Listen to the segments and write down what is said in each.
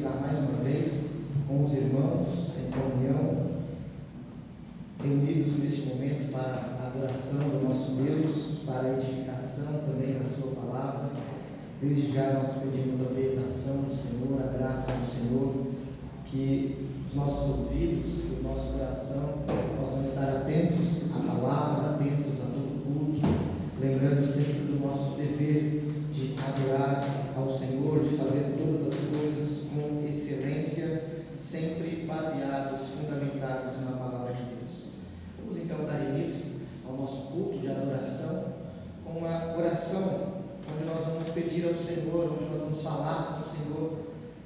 estar mais uma vez com os irmãos em comunhão, reunidos neste momento para a adoração do nosso Deus, para a edificação também da sua palavra. Desde já nós pedimos a orientação do Senhor, a graça do Senhor, que os nossos ouvidos, que o nosso coração possam estar atentos à palavra, atentos a todo culto, lembrando sempre do nosso dever de adorar ao Senhor, de fazer todas as coisas com excelência, sempre baseados, fundamentados na palavra de Deus. Vamos então dar início ao nosso culto de adoração com uma oração, onde nós vamos pedir ao Senhor, onde nós vamos falar com o Senhor,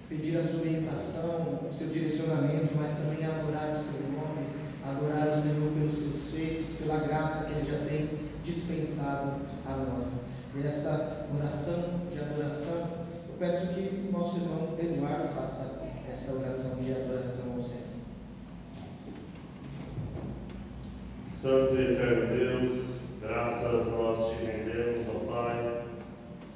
pedir a sua orientação, o seu direcionamento, mas também adorar o seu nome, adorar o Senhor pelos seus feitos, pela graça que Ele já tem dispensado a nós. E esta oração de adoração, eu peço que o nosso irmão Eduardo faça esta oração de adoração ao Senhor. Santo e eterno Deus, graças nós te rendemos, ó Pai,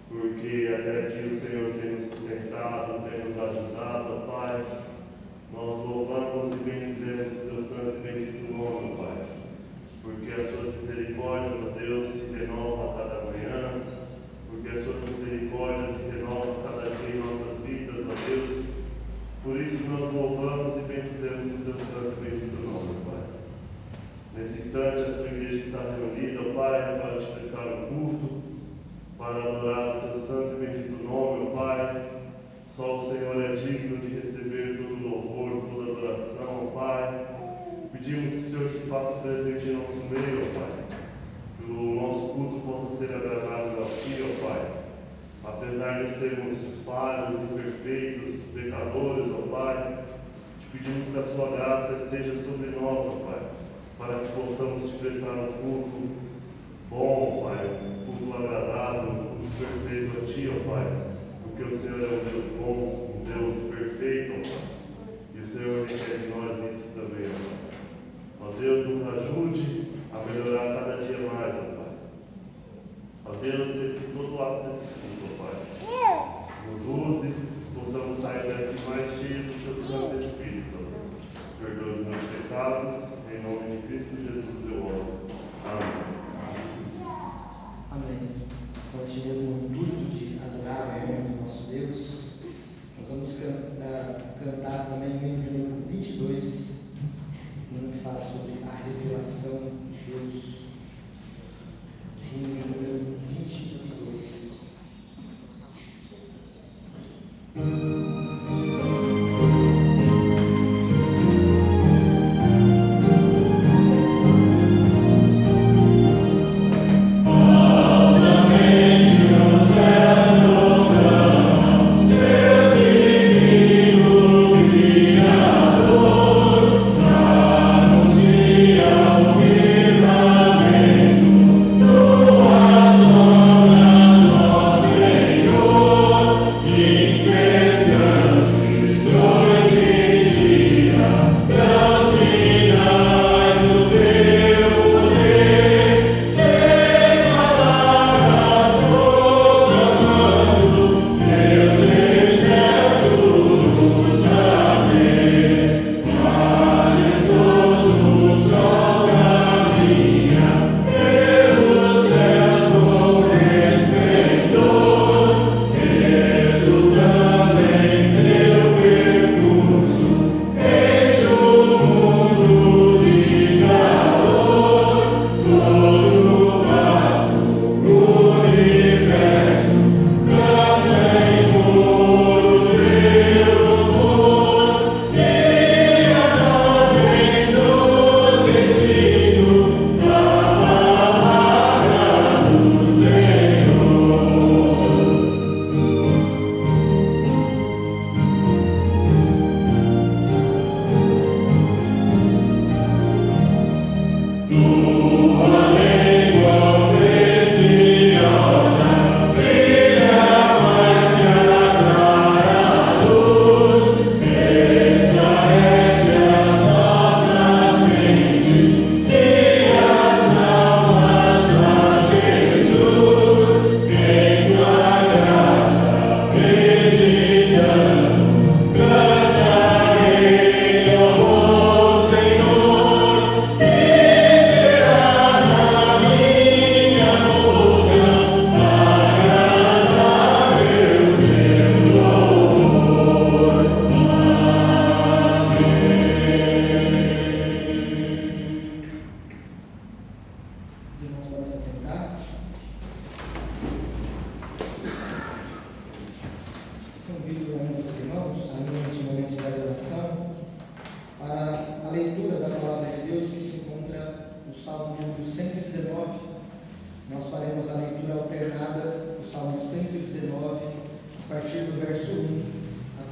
porque até aqui o Senhor tem nos sustentado, tem nos ajudado, ó Pai. Nós louvamos e bendizemos o teu santo e bendito nome, ó Pai, porque as suas misericórdias, ó Deus, se renovam a cada manhã, porque as suas misericórdias se renovam a cada dia em nossas vidas, ó Deus. Por isso nós louvamos e bendizemos o teu santo e bendito nome, ó Pai. Nesse instante a sua igreja está reunida, ó Pai, para te prestar um culto, para adorar o teu santo e bendito nome, ó Pai. Só o Senhor é digno de receber todo louvor, toda adoração, ó Pai. Pedimos que o Senhor se faça presente em nosso meio, ó Pai, que o nosso culto possa ser agradável a Ti, ó Pai. Apesar de sermos falhos, imperfeitos, pecadores, ó Pai, te pedimos que a sua graça esteja sobre nós, ó Pai, para que possamos te prestar um culto bom, Pai, um culto agradável, um culto perfeito a Ti, ó Pai, porque o Senhor é um Deus bom, um Deus perfeito, ó Pai, e o Senhor requer de nós isso também, ó Pai. Ó Deus, nos ajude a melhorar cada dia mais, ó Pai. Ó Deus, seja todo ato desse culto, ó Pai, nos use, possamos sair daqui mais cheios do Teu Santo Espírito, ó Deus. Perdoa os meus pecados, em nome de Cristo Jesus eu oro. Amém. Amém. Com este mesmo intuito de adorar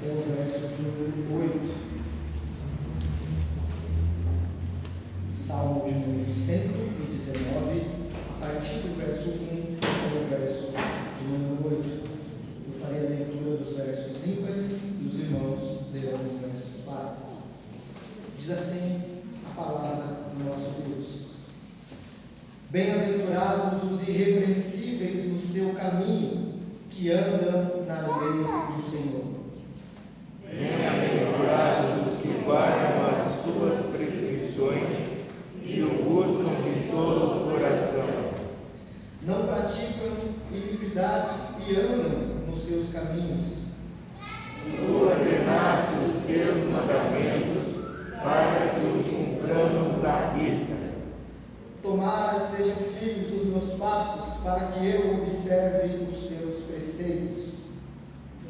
até o verso de número 8. Salmo de número 119, a partir do verso 1 até o verso de número 8. Eu farei a leitura dos versos ímpares e os irmãos lerão os versos pares. Diz assim a palavra do nosso Deus: Bem-aventurados os irrepreensíveis no seu caminho, que andam na lei do Senhor. Bem-aventurados os que guardam as suas prescrições e o buscam de todo o coração. Não praticam iniquidade e andam nos seus caminhos. Tu ordenaste os teus mandamentos para que os cumpramos à risca. Tomara sejam firmes os meus passos, para que eu observe os teus preceitos.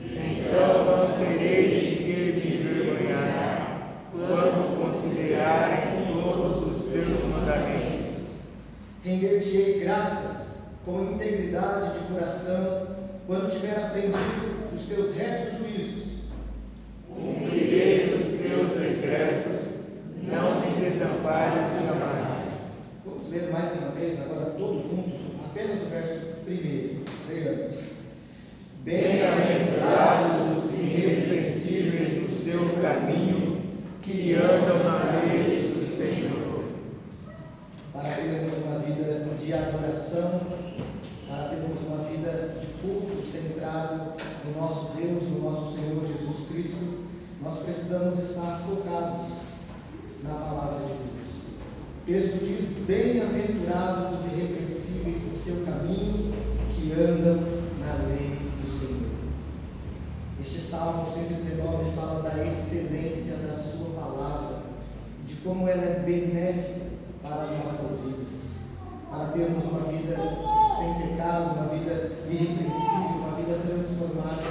Então não terei de que me envergonhar quando considerarem todos os teus mandamentos. Render-te-ei graças com integridade de coração, quando tiver aprendido os teus retos juízos. Cumprirei os teus decretos, não me desampares jamais. Vamos ler mais uma vez, agora todos juntos, apenas o verso 1. Leiamos. Bem-aventurados os irrepreensíveis no seu caminho, que andam na lei do Senhor. Para termos uma vida de adoração, para termos uma vida de culto centrado no nosso Deus, no nosso Senhor Jesus Cristo, nós precisamos estar focados na palavra de Deus. O texto diz: Bem-aventurados os irrepreensíveis no seu caminho, que andam na lei do Senhor. Este Salmo 119 fala da excelência da sua palavra, de como ela é benéfica para as nossas vidas, para termos uma vida sem pecado, uma vida irrepreensível, uma vida transformada.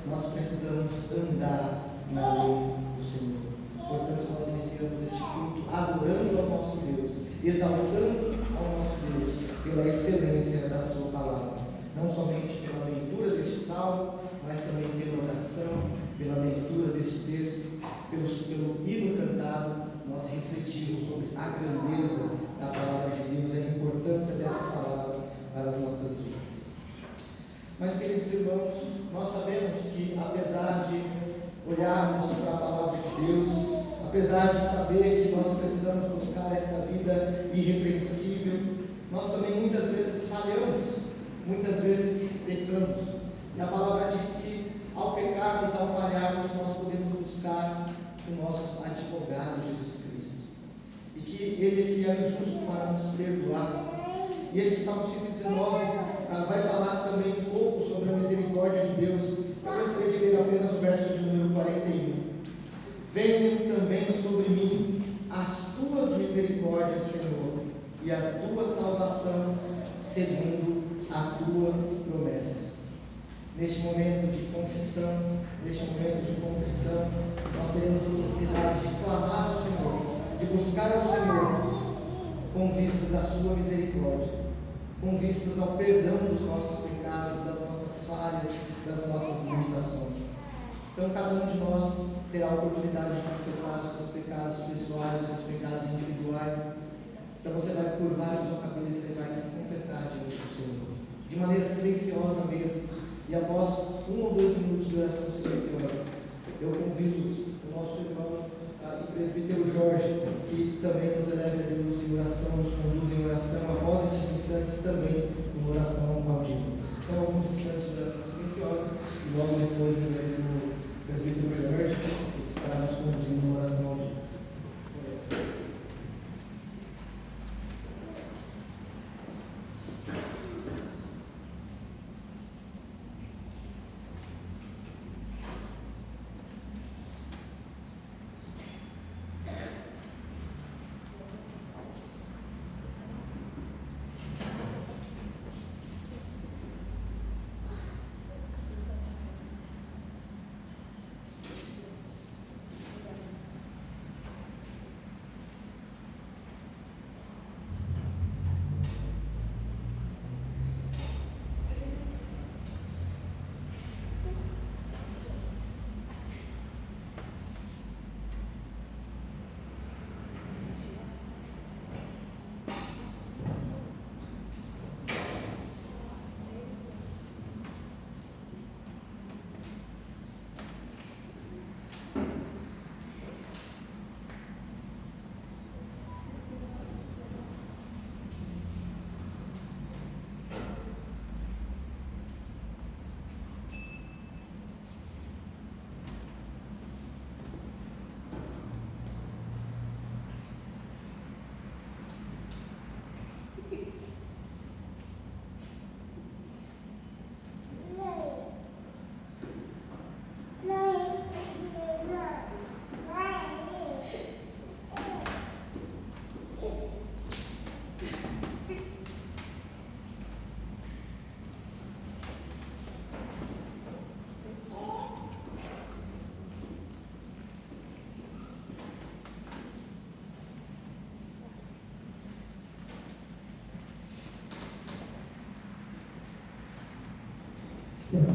Nós precisamos andar na lei do Senhor. Portanto, nós iniciamos este culto adorando ao nosso Deus, exaltando ao nosso Deus pela excelência da sua palavra, não somente pela leitura deste salmo, mas também pela oração, pela leitura deste texto, pelo hino cantado. Nós refletimos sobre a grandeza da palavra de Deus e a importância dessa palavra para as nossas vidas. Mas, queridos irmãos, nós sabemos que, apesar de olharmos para a palavra de Deus, apesar de saber que nós precisamos buscar essa vida irrepreensível, nós também muitas vezes falhamos, muitas vezes pecamos. E a palavra diz que, ao pecarmos, ao falharmos, nós podemos buscar o nosso advogado Jesus Cristo, e que Ele é fiel e justo para nos perdoar. E este Salmo 119 vai falar também um pouco sobre a misericórdia de Deus. Eu gostaria de ler apenas o verso de número 41. Venham também sobre mim as tuas misericórdias, Senhor, e a tua salvação segundo a tua promessa. Neste momento de confissão, neste momento de contrição, nós teremos a oportunidade de clamar ao Senhor, de buscar ao Senhor, com vistas à sua misericórdia, com vistas ao perdão dos nossos pecados, das nossas falhas, das nossas limitações. Então, cada um de nós terá a oportunidade de confessar os seus pecados pessoais, os seus pecados individuais. Então, você vai curvar a sua cabeça e vai se confessar diante do Senhor, de maneira silenciosa mesmo. E após 1 ou 2 minutos de oração silenciosa, eu convido o nosso irmão e presbítero Jorge, que também nos eleve a Deus em oração, nos conduz em oração, após estes instantes também em oração audível. Então, alguns instantes de oração silenciosa, e logo depois eu levo o presbítero Jorge, que estará nos conduzindo em oração audível.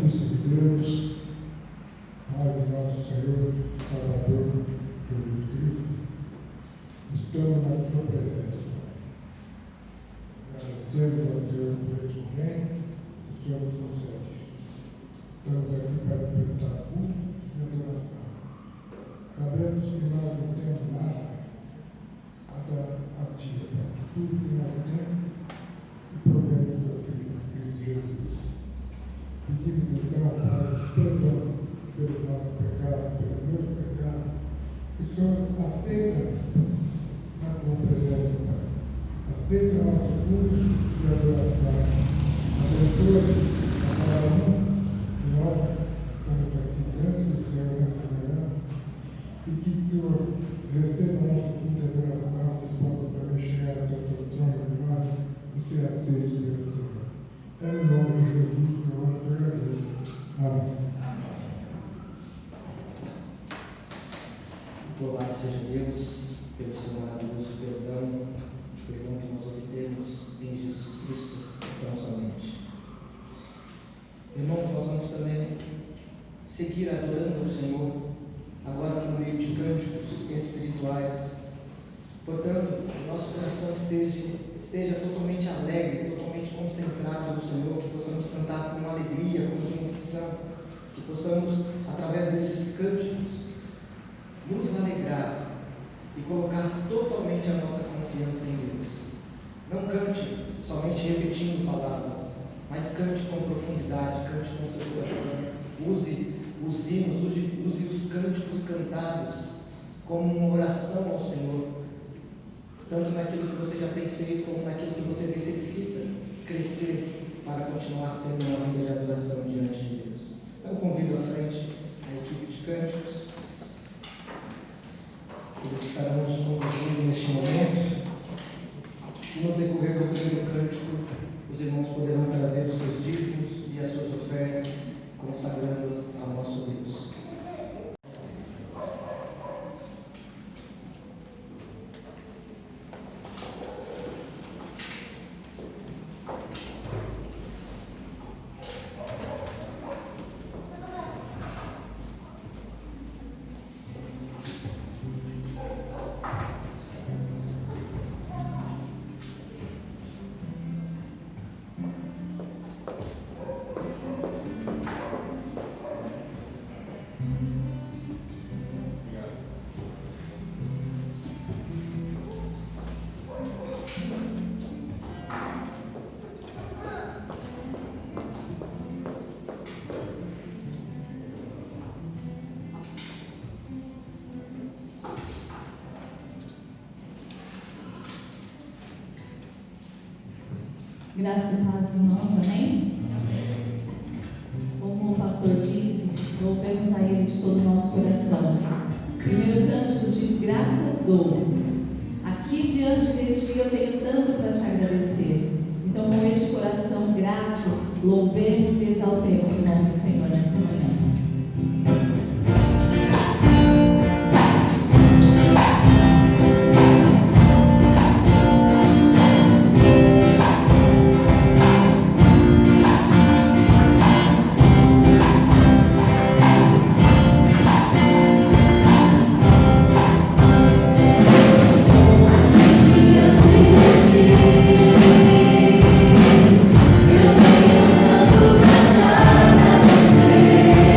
Cristo de Deus, Pai de nosso Senhor e Salvador Jesus Cristo, estamos na tua presença, Pai. Agradecemos ao Deus por esse momento, o Senhor nos concede. Estamos aqui para prestar culto e adoração. Sabemos que nós não temos nada a dar a Ti, Pai. Tudo que nós temos e provém do Teu Filho, Cristo Jesus. Pedimos então, Pai, perdão pelo nosso pecado, pelo meu pecado, que o Senhor aceita-nos na tua presença, Pai. Aceita o nosso culto e adoração. Abençoe a cada um de nós que estamos aqui diante do Senhor nessa manhã e que o Senhor receba o nosso culto e adoração, que possa também chegar até o teu trono de glória e ser aceito pelo Senhor. É em nome de Jesus que eu oro e agradeço. Amém. Louvado seja Deus pelo seu maravilhoso perdão que nós obtemos em Jesus Cristo tão somente. Irmãos, nós vamos também seguir adorando ao Senhor, agora por meio de cânticos espirituais. Portanto, que nosso coração esteja totalmente alegre, totalmente concentrado no Senhor, que possamos cantar com alegria, com convicção, que possamos, através desses cânticos, nos alegrar e colocar totalmente a nossa confiança em Deus. Não cante somente repetindo palavras, mas cante com profundidade, cante com seu coração. Use os hinos, use os cânticos cantados como uma oração ao Senhor, tanto naquilo que você já tem feito, como naquilo que você necessita crescer para continuar tendo uma vida de adoração diante de Deus. Então, convido à frente a equipe de cânticos. Eles estarão nos conduzindo neste momento. E no decorrer do primeiro cântico, os irmãos poderão trazer os seus dízimos e as suas ofertas, consagrando-as ao nosso Deus. Graça e paz, irmãos, amém? Como o pastor disse, louvemos a Ele de todo o nosso coração. Primeiro cântico diz: graças dou. Aqui diante de ti eu tenho tanto para te agradecer. Então, com este coração grato, louvemos e exaltemos o nome do Senhor nesta manhã. Eu tenho tanto pra te agradecer.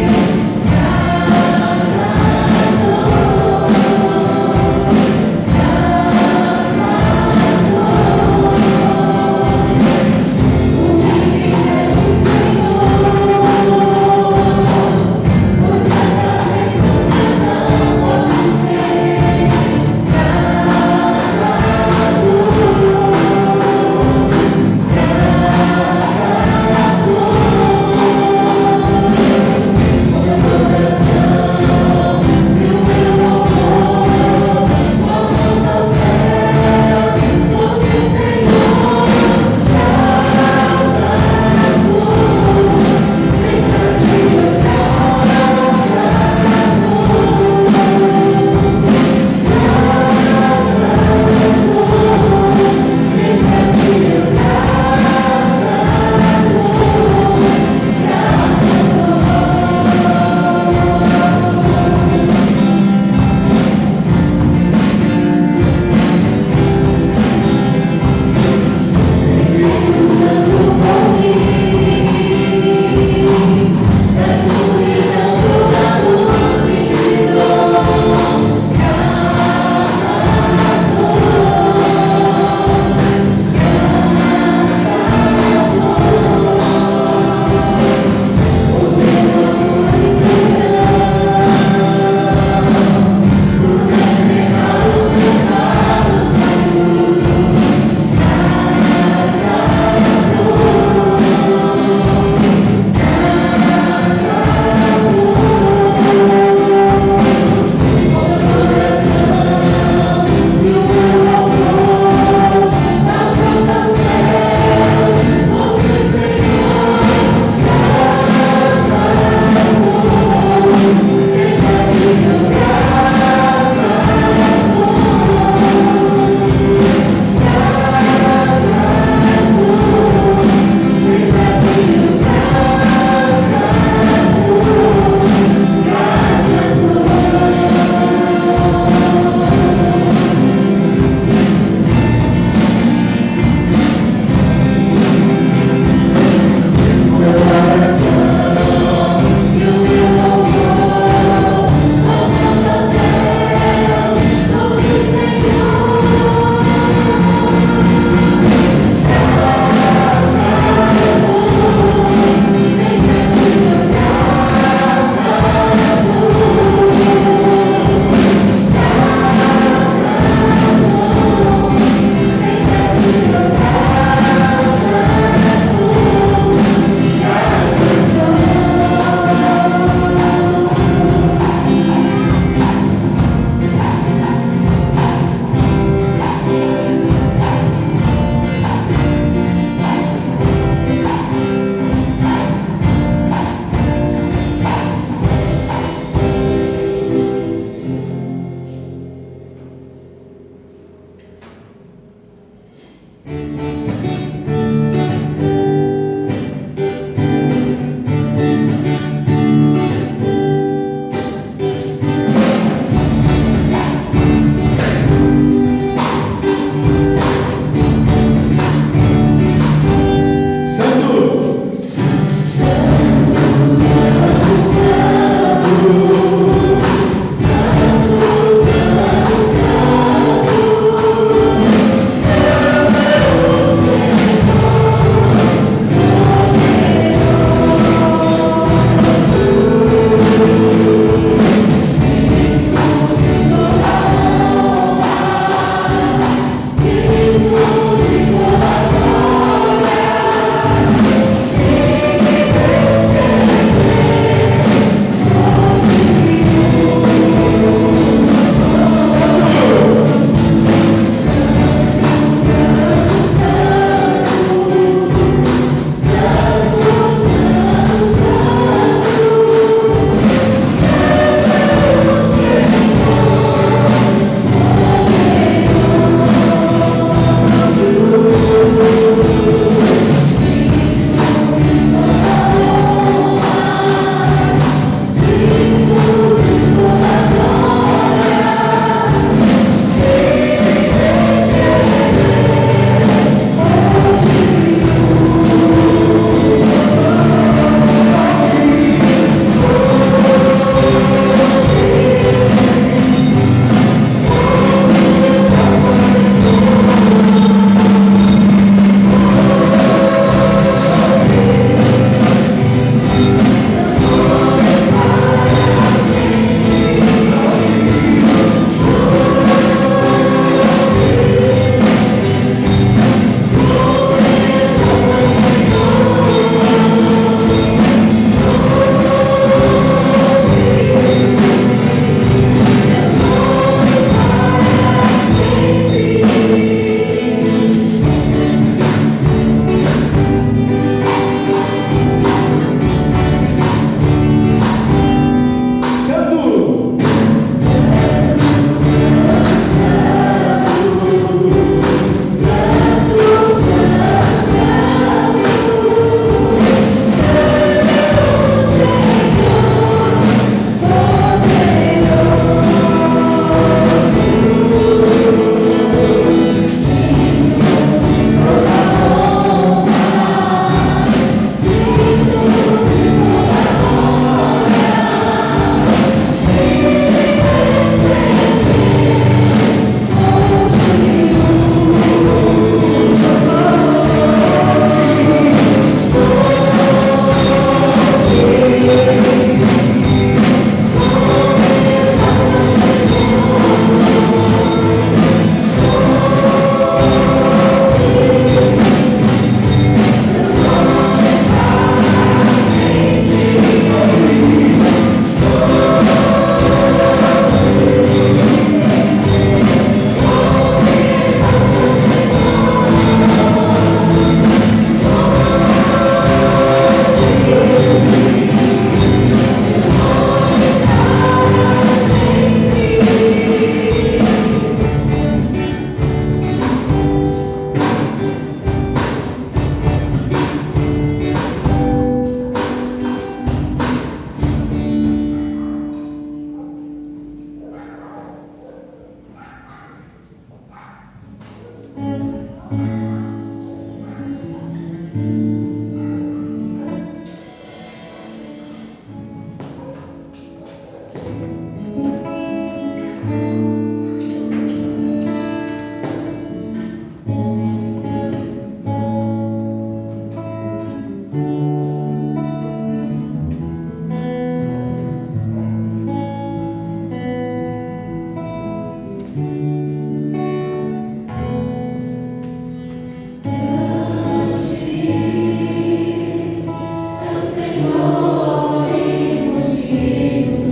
Senhor, e contigo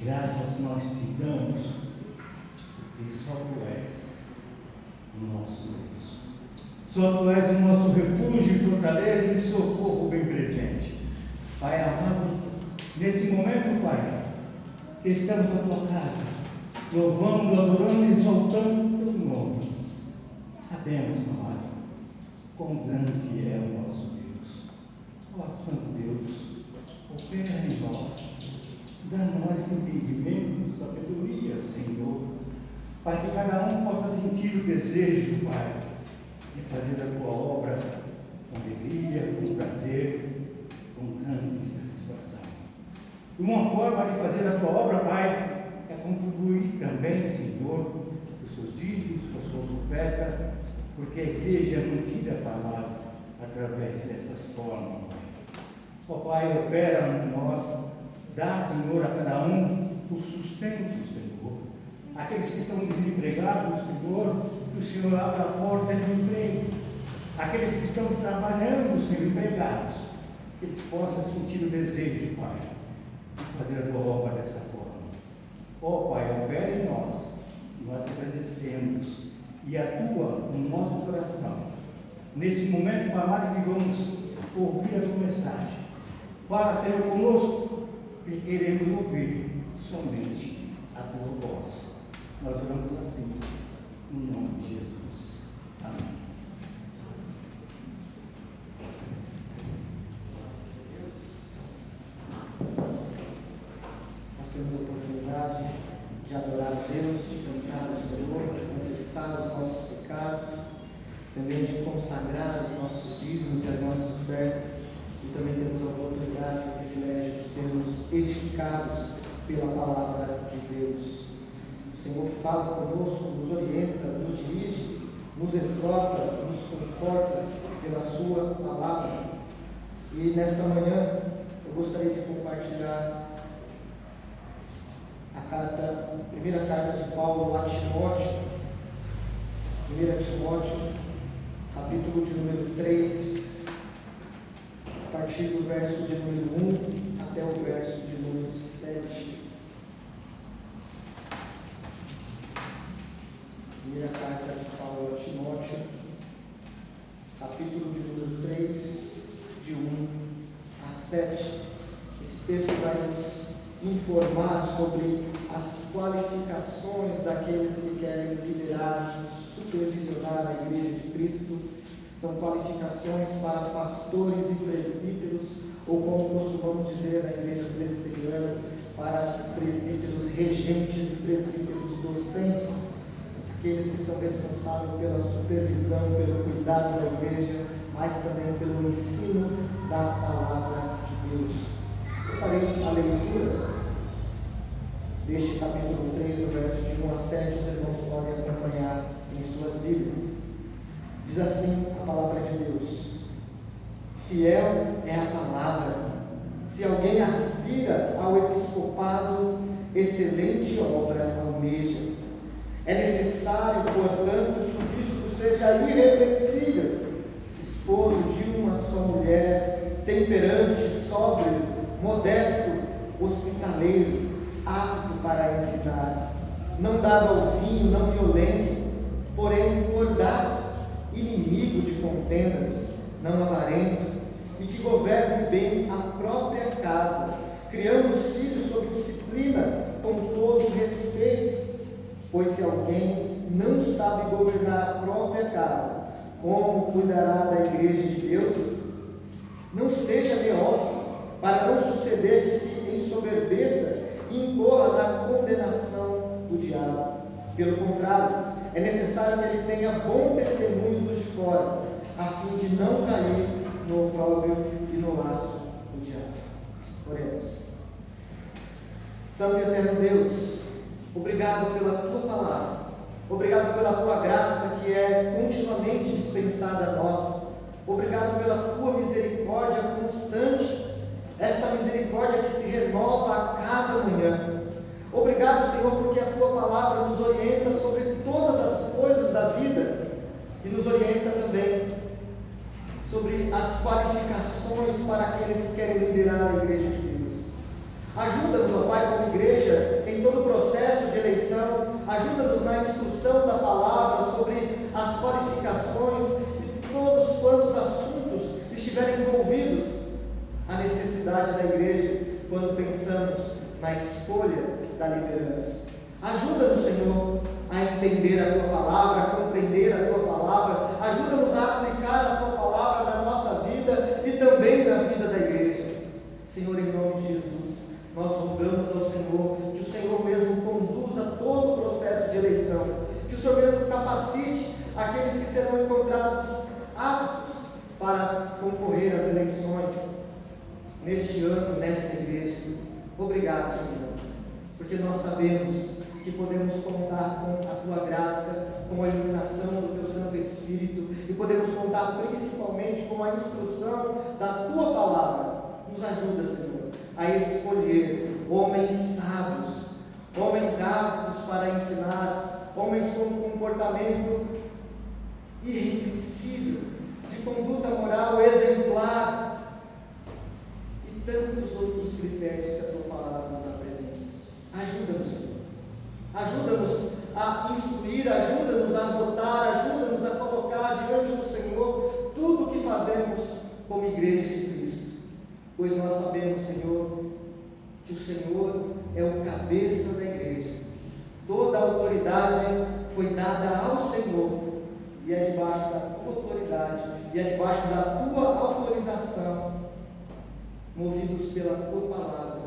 graças nós te damos, porque só tu és o nosso Deus. Só tu és o nosso refúgio, fortaleza e socorro bem presente. Pai amado, nesse momento, Pai, que estamos na tua casa, louvando, adorando e exaltando o teu nome, sabemos, amado, quão grande é o nosso Deus. Ó Santo Deus, opera em nós, dá-nos entendimento, sabedoria, Senhor, para que cada um possa sentir o desejo, Pai, de fazer a tua obra com alegria, com prazer, com grande satisfação. E uma forma de fazer a tua obra, Pai, é contribuir também, Senhor, os seus dízimos, a sua oferta, porque a igreja é mantida a palavra através dessas formas, Pai. Ó Pai, opera em nós, dá, Senhor, a cada um o sustento, Senhor. Aqueles que estão desempregados, Senhor, que o Senhor abra a porta de emprego. Aqueles que estão trabalhando, Senhor, empregados, que eles possam sentir o desejo, Pai, de fazer a tua obra dessa forma. Ó Pai, opera em nós, nós agradecemos e atua no nosso coração. Nesse momento, Pai amado, que vamos ouvir a tua mensagem. Fala, Senhor, conosco, que queremos ouvir somente a tua voz. Nós oramos assim, no nome de Jesus. Amém. Nós temos a oportunidade de adorar a Deus, de cantar ao Senhor, de confessar os nossos pecados, também de consagrar os nossos dízimos e as nossas ofertas, e também temos a oportunidade e o privilégio de sermos edificados pela palavra de Deus. O Senhor fala conosco, nos orienta, nos dirige, nos exorta, nos conforta pela sua palavra. E nesta manhã eu gostaria de compartilhar a primeira carta de Paulo a Timóteo, 1 Timóteo, capítulo de número 3, a partir do verso de número 1 até o verso de número 7. Primeira carta de Paulo a Timóteo, capítulo de número 3, de 1 a 7. Esse texto vai nos informar sobre as qualificações daqueles que querem liderar, supervisionar a Igreja de Cristo. São qualificações para pastores e presbíteros, ou como costumamos dizer na Igreja Presbiteriana, para presbíteros regentes e presbíteros docentes, aqueles que são responsáveis pela supervisão, pelo cuidado da igreja, mas também pelo ensino da palavra de Deus. Eu farei a leitura deste capítulo 3, do verso de 1 a 7, os irmãos podem acompanhar em suas Bíblias. Diz assim a palavra de Deus: fiel é a palavra. Se alguém aspira ao episcopado, excelente obra almeja. É necessário, portanto, que o bispo seja irrepreensível, esposo de uma só mulher, temperante, sóbrio, modesto, hospitaleiro, apto para ensinar, não dado ao vinho, não violento, porém cordato, inimigo de contendas, não avarento, e que governe bem a própria casa, criando os filhos sob disciplina, com todo respeito. Pois se alguém não sabe governar a própria casa, como cuidará da igreja de Deus? Não seja neófito, para não suceder que se ensoberbeça e incorra na condenação do diabo. Pelo contrário, é necessário que ele tenha bom testemunho dos de fora, a fim de não cair no opróbrio e no laço do diabo. Oremos. Santo e eterno Deus, obrigado pela tua palavra, obrigado pela tua graça que é continuamente dispensada a nós, obrigado pela tua misericórdia constante, esta misericórdia que se renova a cada manhã. Obrigado, Senhor, porque a tua palavra nos orienta sobre todas as coisas da vida e nos orienta também sobre as qualificações para aqueles que querem liderar a igreja de Deus. Ajuda-nos, ó Pai, como igreja, na escolha da liderança. Ajuda-nos, Senhor, a entender a Tua palavra, a compreender a Tua palavra. Ajuda-nos a aplicar a Tua palavra na nossa vida e também na vida da igreja. Senhor, em nome de Jesus, nós rogamos ao Senhor que o Senhor mesmo conduza todo o processo de eleição, que o Senhor mesmo capacite aqueles que serão encontrados aptos para concorrer às eleições neste ano, nesta igreja. Obrigado, Senhor, porque nós sabemos que podemos contar com a Tua graça, com a iluminação do Teu Santo Espírito, e podemos contar principalmente com a instrução da Tua palavra. Nos ajuda, Senhor, a escolher homens sábios, homens aptos para ensinar, homens com um comportamento irrepreensível, de conduta moral exemplar e tantos outros critérios que a Tua palavra nos apresenta. Ajuda-nos, Senhor. Ajuda-nos a instruir, ajuda-nos a votar, ajuda-nos a colocar diante do Senhor tudo o que fazemos como igreja de Cristo. Pois nós sabemos, Senhor, que o Senhor é o cabeça da igreja. Toda a autoridade foi dada ao Senhor, e é debaixo da Tua autoridade, e é debaixo da Tua autorização, movidos pela Tua palavra,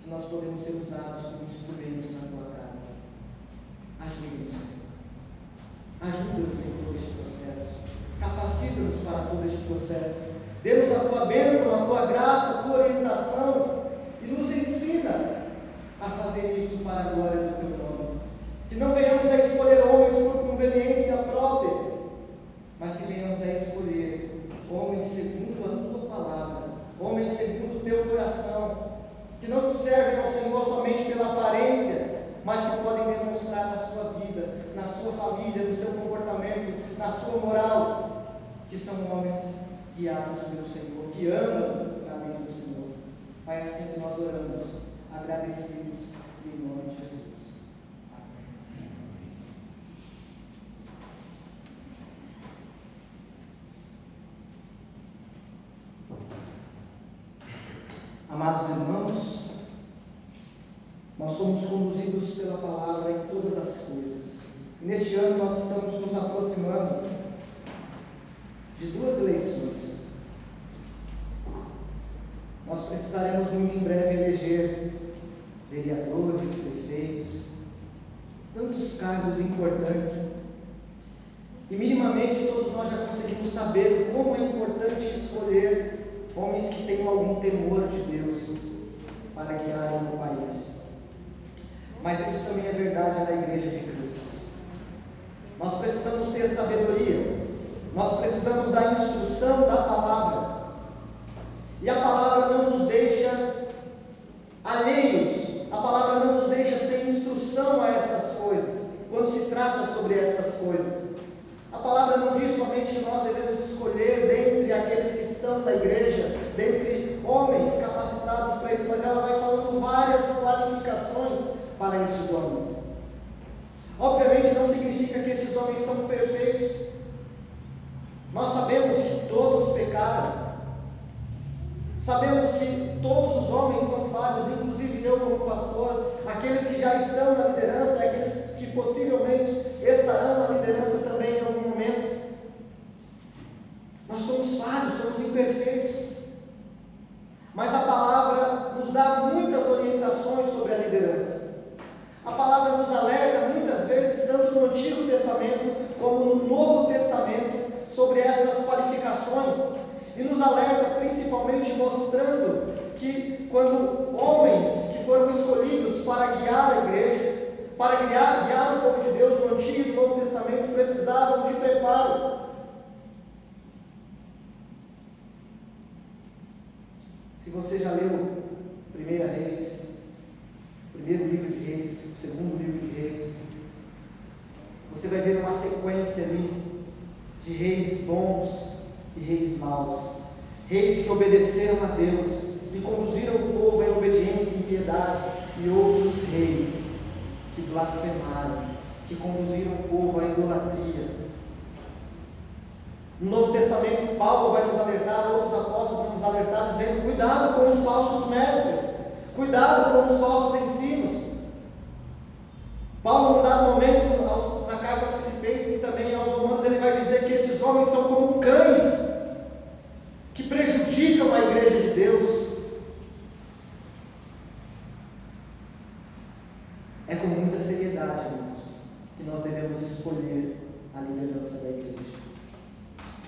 que nós podemos ser usados como instrumentos na Tua casa. Ajuda-nos, Senhor. Ajuda-nos em todo este processo. Capacita-nos para todo este processo. Dê-nos a Tua bênção, a Tua graça, a Tua orientação, e nos ensina a fazer isso para a glória do Teu nome. Que não venhamos a escolher homens por conveniência própria, mas que venhamos a escolher homens segundo a Tua palavra, homens segundo o Teu coração, que não te servem ao Senhor somente pela aparência, mas que podem demonstrar na sua vida, na sua família, no seu comportamento, na sua moral, que são homens guiados pelo Senhor, que amam a lei do Senhor. Pai, é assim que nós oramos, agradecidos em nome de Jesus. Amém. Amados irmãos, nós somos conduzidos pela palavra em todas as coisas. E neste ano nós estamos nos aproximando de duas eleições. Nós precisaremos muito em breve eleger vereadores, prefeitos, tantos cargos importantes. E minimamente todos nós já conseguimos saber como é importante escolher homens que tenham algum temor de Deus para guiarem o país. Mas isso também é verdade na Igreja de Cristo. Nós precisamos ter sabedoria, nós precisamos da instrução da palavra. E a palavra não nos deixa alheios, a palavra não nos deixa sem instrução a essas coisas, quando se trata sobre essas coisas. A palavra não diz somente que nós devemos escolher dentre aqueles que estão na igreja, dentre homens capacitados para isso, mas ela vai falando várias qualificações para esses homens. Obviamente não significa que esses homens são perfeitos. Nós sabemos que todos pecaram. Sabemos que todos os homens são falhos, inclusive eu como pastor, aqueles que já estão na liderança, aqueles que possivelmente estarão na liderança também em algum momento. Nós somos falhos, somos imperfeitos. Mas a palavra nos dá muitas orientações sobre a liderança. A palavra nos alerta muitas vezes, tanto no Antigo Testamento como no Novo Testamento, sobre essas qualificações. E nos alerta principalmente mostrando que quando homens que foram escolhidos para guiar a igreja, para guiar o povo de Deus no Antigo e no Novo Testamento, precisavam de preparo. Se você já leu 1 Reis, primeiro livro de Reis, segundo livro de Reis, você vai ver uma sequência ali de reis bons e reis maus, reis que obedeceram a Deus e conduziram o povo em obediência e piedade, e outros reis que blasfemaram, que conduziram o povo à idolatria. No Novo Testamento, Paulo vai nos alertar, outros apóstolos vão nos alertar, dizendo: cuidado com os falsos mestres, Cuidado com os falsos ensinos. Paulo, num dado momento, na carta aos Filipenses e também aos Romanos, ele vai dizer que esses homens são como cães que prejudicam a igreja de Deus. É com muita seriedade, irmãos, que nós devemos escolher a liderança da igreja.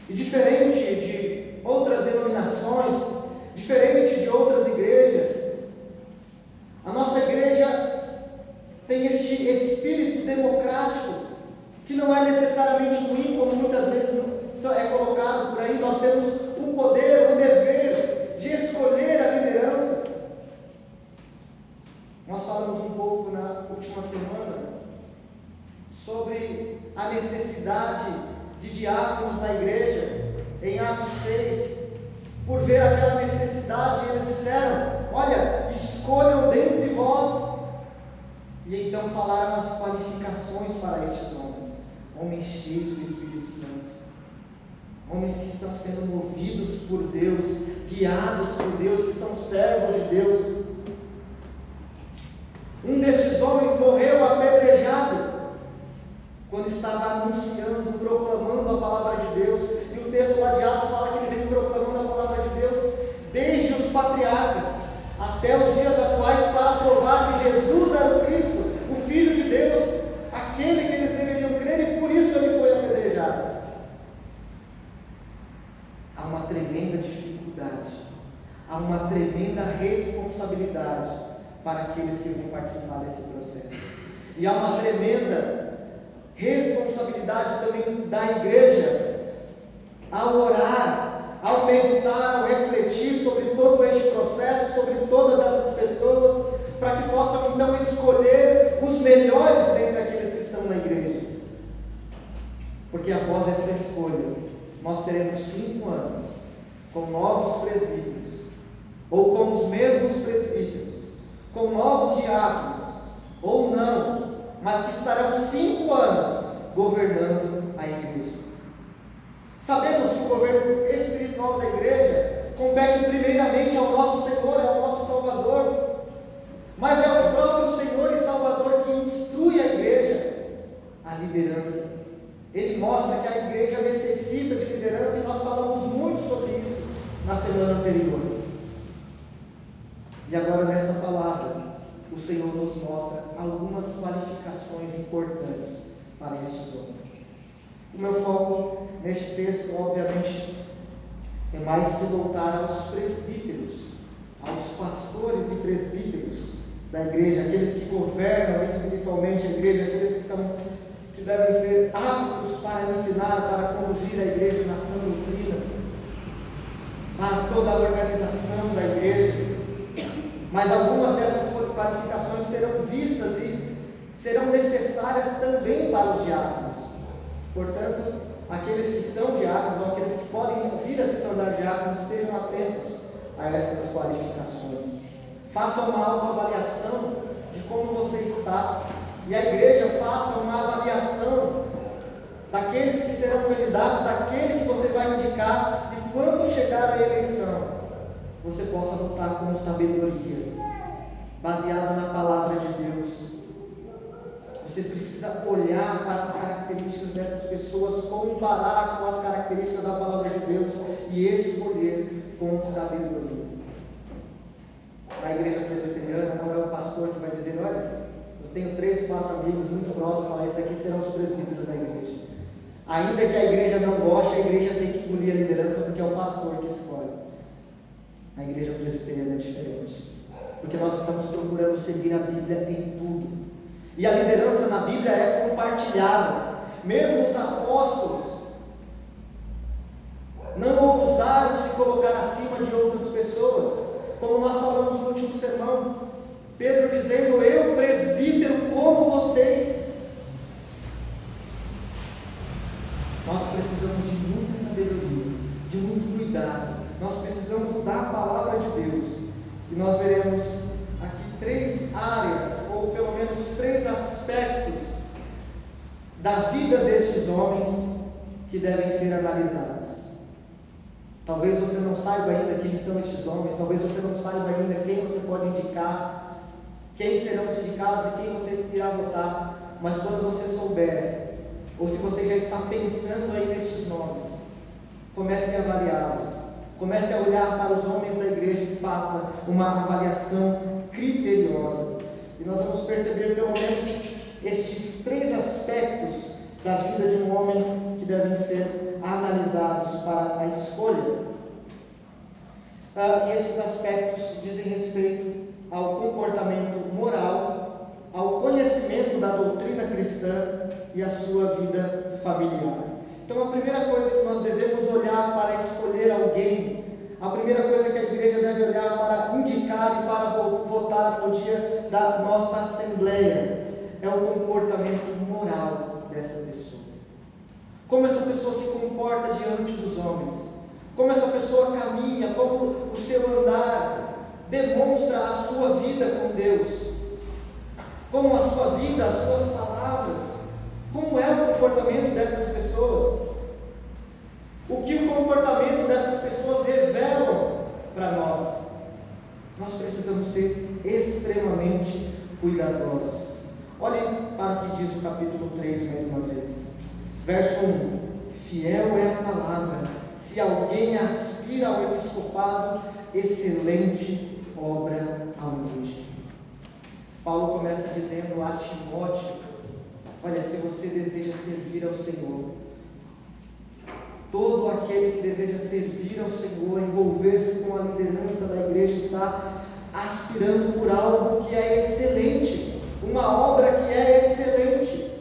E diferente de outras denominações, diferente de outras igrejas, a nossa igreja tem este espírito democrático, que não é necessariamente ruim, como muitas vezes é colocado por aí. Nós temos o poder, o dever de escolher a liderança. Nós falamos um pouco na última semana sobre a necessidade de diáconos na igreja, em Atos 6. Por ver aquela necessidade, eles disseram: olha, escolham dentre vós. E então falaram as qualificações para estes homens cheios do Espírito Santo, homens que estão sendo movidos por Deus, guiados por Deus, que são servos de Deus. Um desses homens morreu apedrejado quando estava anunciando, proclamando a palavra de Deus. E o texto lá de Atos fala que ele veio proclamando a palavra de Deus desde os patriarcas até os dias atuais, para provar que Jesus era o Cristo, o Filho de Deus, aquele que eles deveriam crer, e por isso ele foi apedrejado. Há uma tremenda dificuldade, há uma tremenda responsabilidade para aqueles que vão participar desse processo. E há uma tremenda responsabilidade também da igreja ao orar, ao meditar, ao refletir sobre todo este processo, sobre todas essas pessoas, para que possam então escolher os melhores dentre aqueles que estão na igreja. Porque após essa escolha, nós teremos 5 anos com novos presbíteros, ou com os mesmos presbíteros, com novos diáconos, ou não, mas que estarão 5 anos governando a igreja. Sabemos que o governo espiritual da igreja compete primeiramente ao nosso Senhor, ao nosso Salvador, mas é o próprio Senhor e Salvador que instrui a igreja, a liderança. Ele mostra que a igreja necessita de liderança, e nós falamos muito sobre isso na semana anterior. E agora, nessa palavra, o Senhor nos mostra algumas qualificações importantes para estes homens. O meu foco neste texto, obviamente, é mais se voltar aos presbíteros, aos pastores e presbíteros da igreja, aqueles que governam espiritualmente a igreja, aqueles que devem ser aptos para ensinar, para conduzir a igreja na sã doutrina, para toda a organização da igreja. Mas algumas dessas qualificações serão vistas e serão necessárias também para os diáconos. Portanto, aqueles que são diáconos, ou aqueles que podem vir a se tornar diáconos, estejam atentos a essas qualificações. Faça uma autoavaliação de como você está, e a igreja faça uma avaliação daqueles que serão candidatos, daquele que você vai indicar, e quando chegar a eleição, você possa votar com sabedoria, baseado na palavra de Deus. Você precisa olhar para as características dessas pessoas, comparar com as características da palavra de Deus e escolher com sabedoria. Na igreja presbiteriana não é o pastor que vai dizer: olha, eu tenho 3, 4 amigos muito próximos, esses aqui serão os presbíteros da igreja. Ainda que a igreja não goste, a igreja tem que engolir a liderança, porque é o pastor que escolhe. A igreja presbiteriana é diferente, porque nós estamos procurando seguir a Bíblia em tudo. E a liderança na Bíblia é compartilhada. Mesmo os apóstolos não ousaram se colocar acima de outras pessoas, como nós falamos no último sermão. Pedro dizendo: eu, presbítero como vocês. Nós precisamos de muita sabedoria, de muito cuidado. Nós precisamos da palavra de Deus. E nós veremos aqui 3 áreas, ou pelo menos 3 aspectos da vida destes homens que devem ser analisados. Talvez você não saiba ainda quem são estes homens, talvez você não saiba ainda quem você pode indicar, quem serão os indicados e quem você irá votar, mas quando você souber, ou se você já está pensando aí nestes nomes, comece a avaliá-los, comece a olhar para os homens da igreja e faça uma avaliação criteriosa. E nós vamos perceber pelo menos estes 3 aspectos da vida de um homem que devem ser analisados para a escolha. E esses aspectos dizem respeito ao comportamento moral, ao conhecimento da doutrina cristã e à sua vida familiar. Então, a primeira coisa que nós devemos olhar para escolher alguém, a primeira coisa que a igreja deve olhar para indicar e para votar no dia da nossa assembleia, é o comportamento moral dessa pessoa. Como essa pessoa se comporta diante dos homens, como essa pessoa caminha, como o seu andar demonstra a sua vida com Deus, como a sua vida, as suas palavras, como é o comportamento dessas pessoas, o que o comportamento dessas pessoas revelam para nós. Nós precisamos ser extremamente cuidadosos. Olhe para o que diz o capítulo 3 mais uma vez. Verso 1: fiel é a palavra, se alguém aspira ao episcopado, excelente obra almeja. Paulo começa dizendo a Timóteo: olha, se você deseja servir ao Senhor, todo aquele que deseja servir ao Senhor, envolver-se com a liderança da igreja, está aspirando por algo que é excelente, uma obra que é excelente.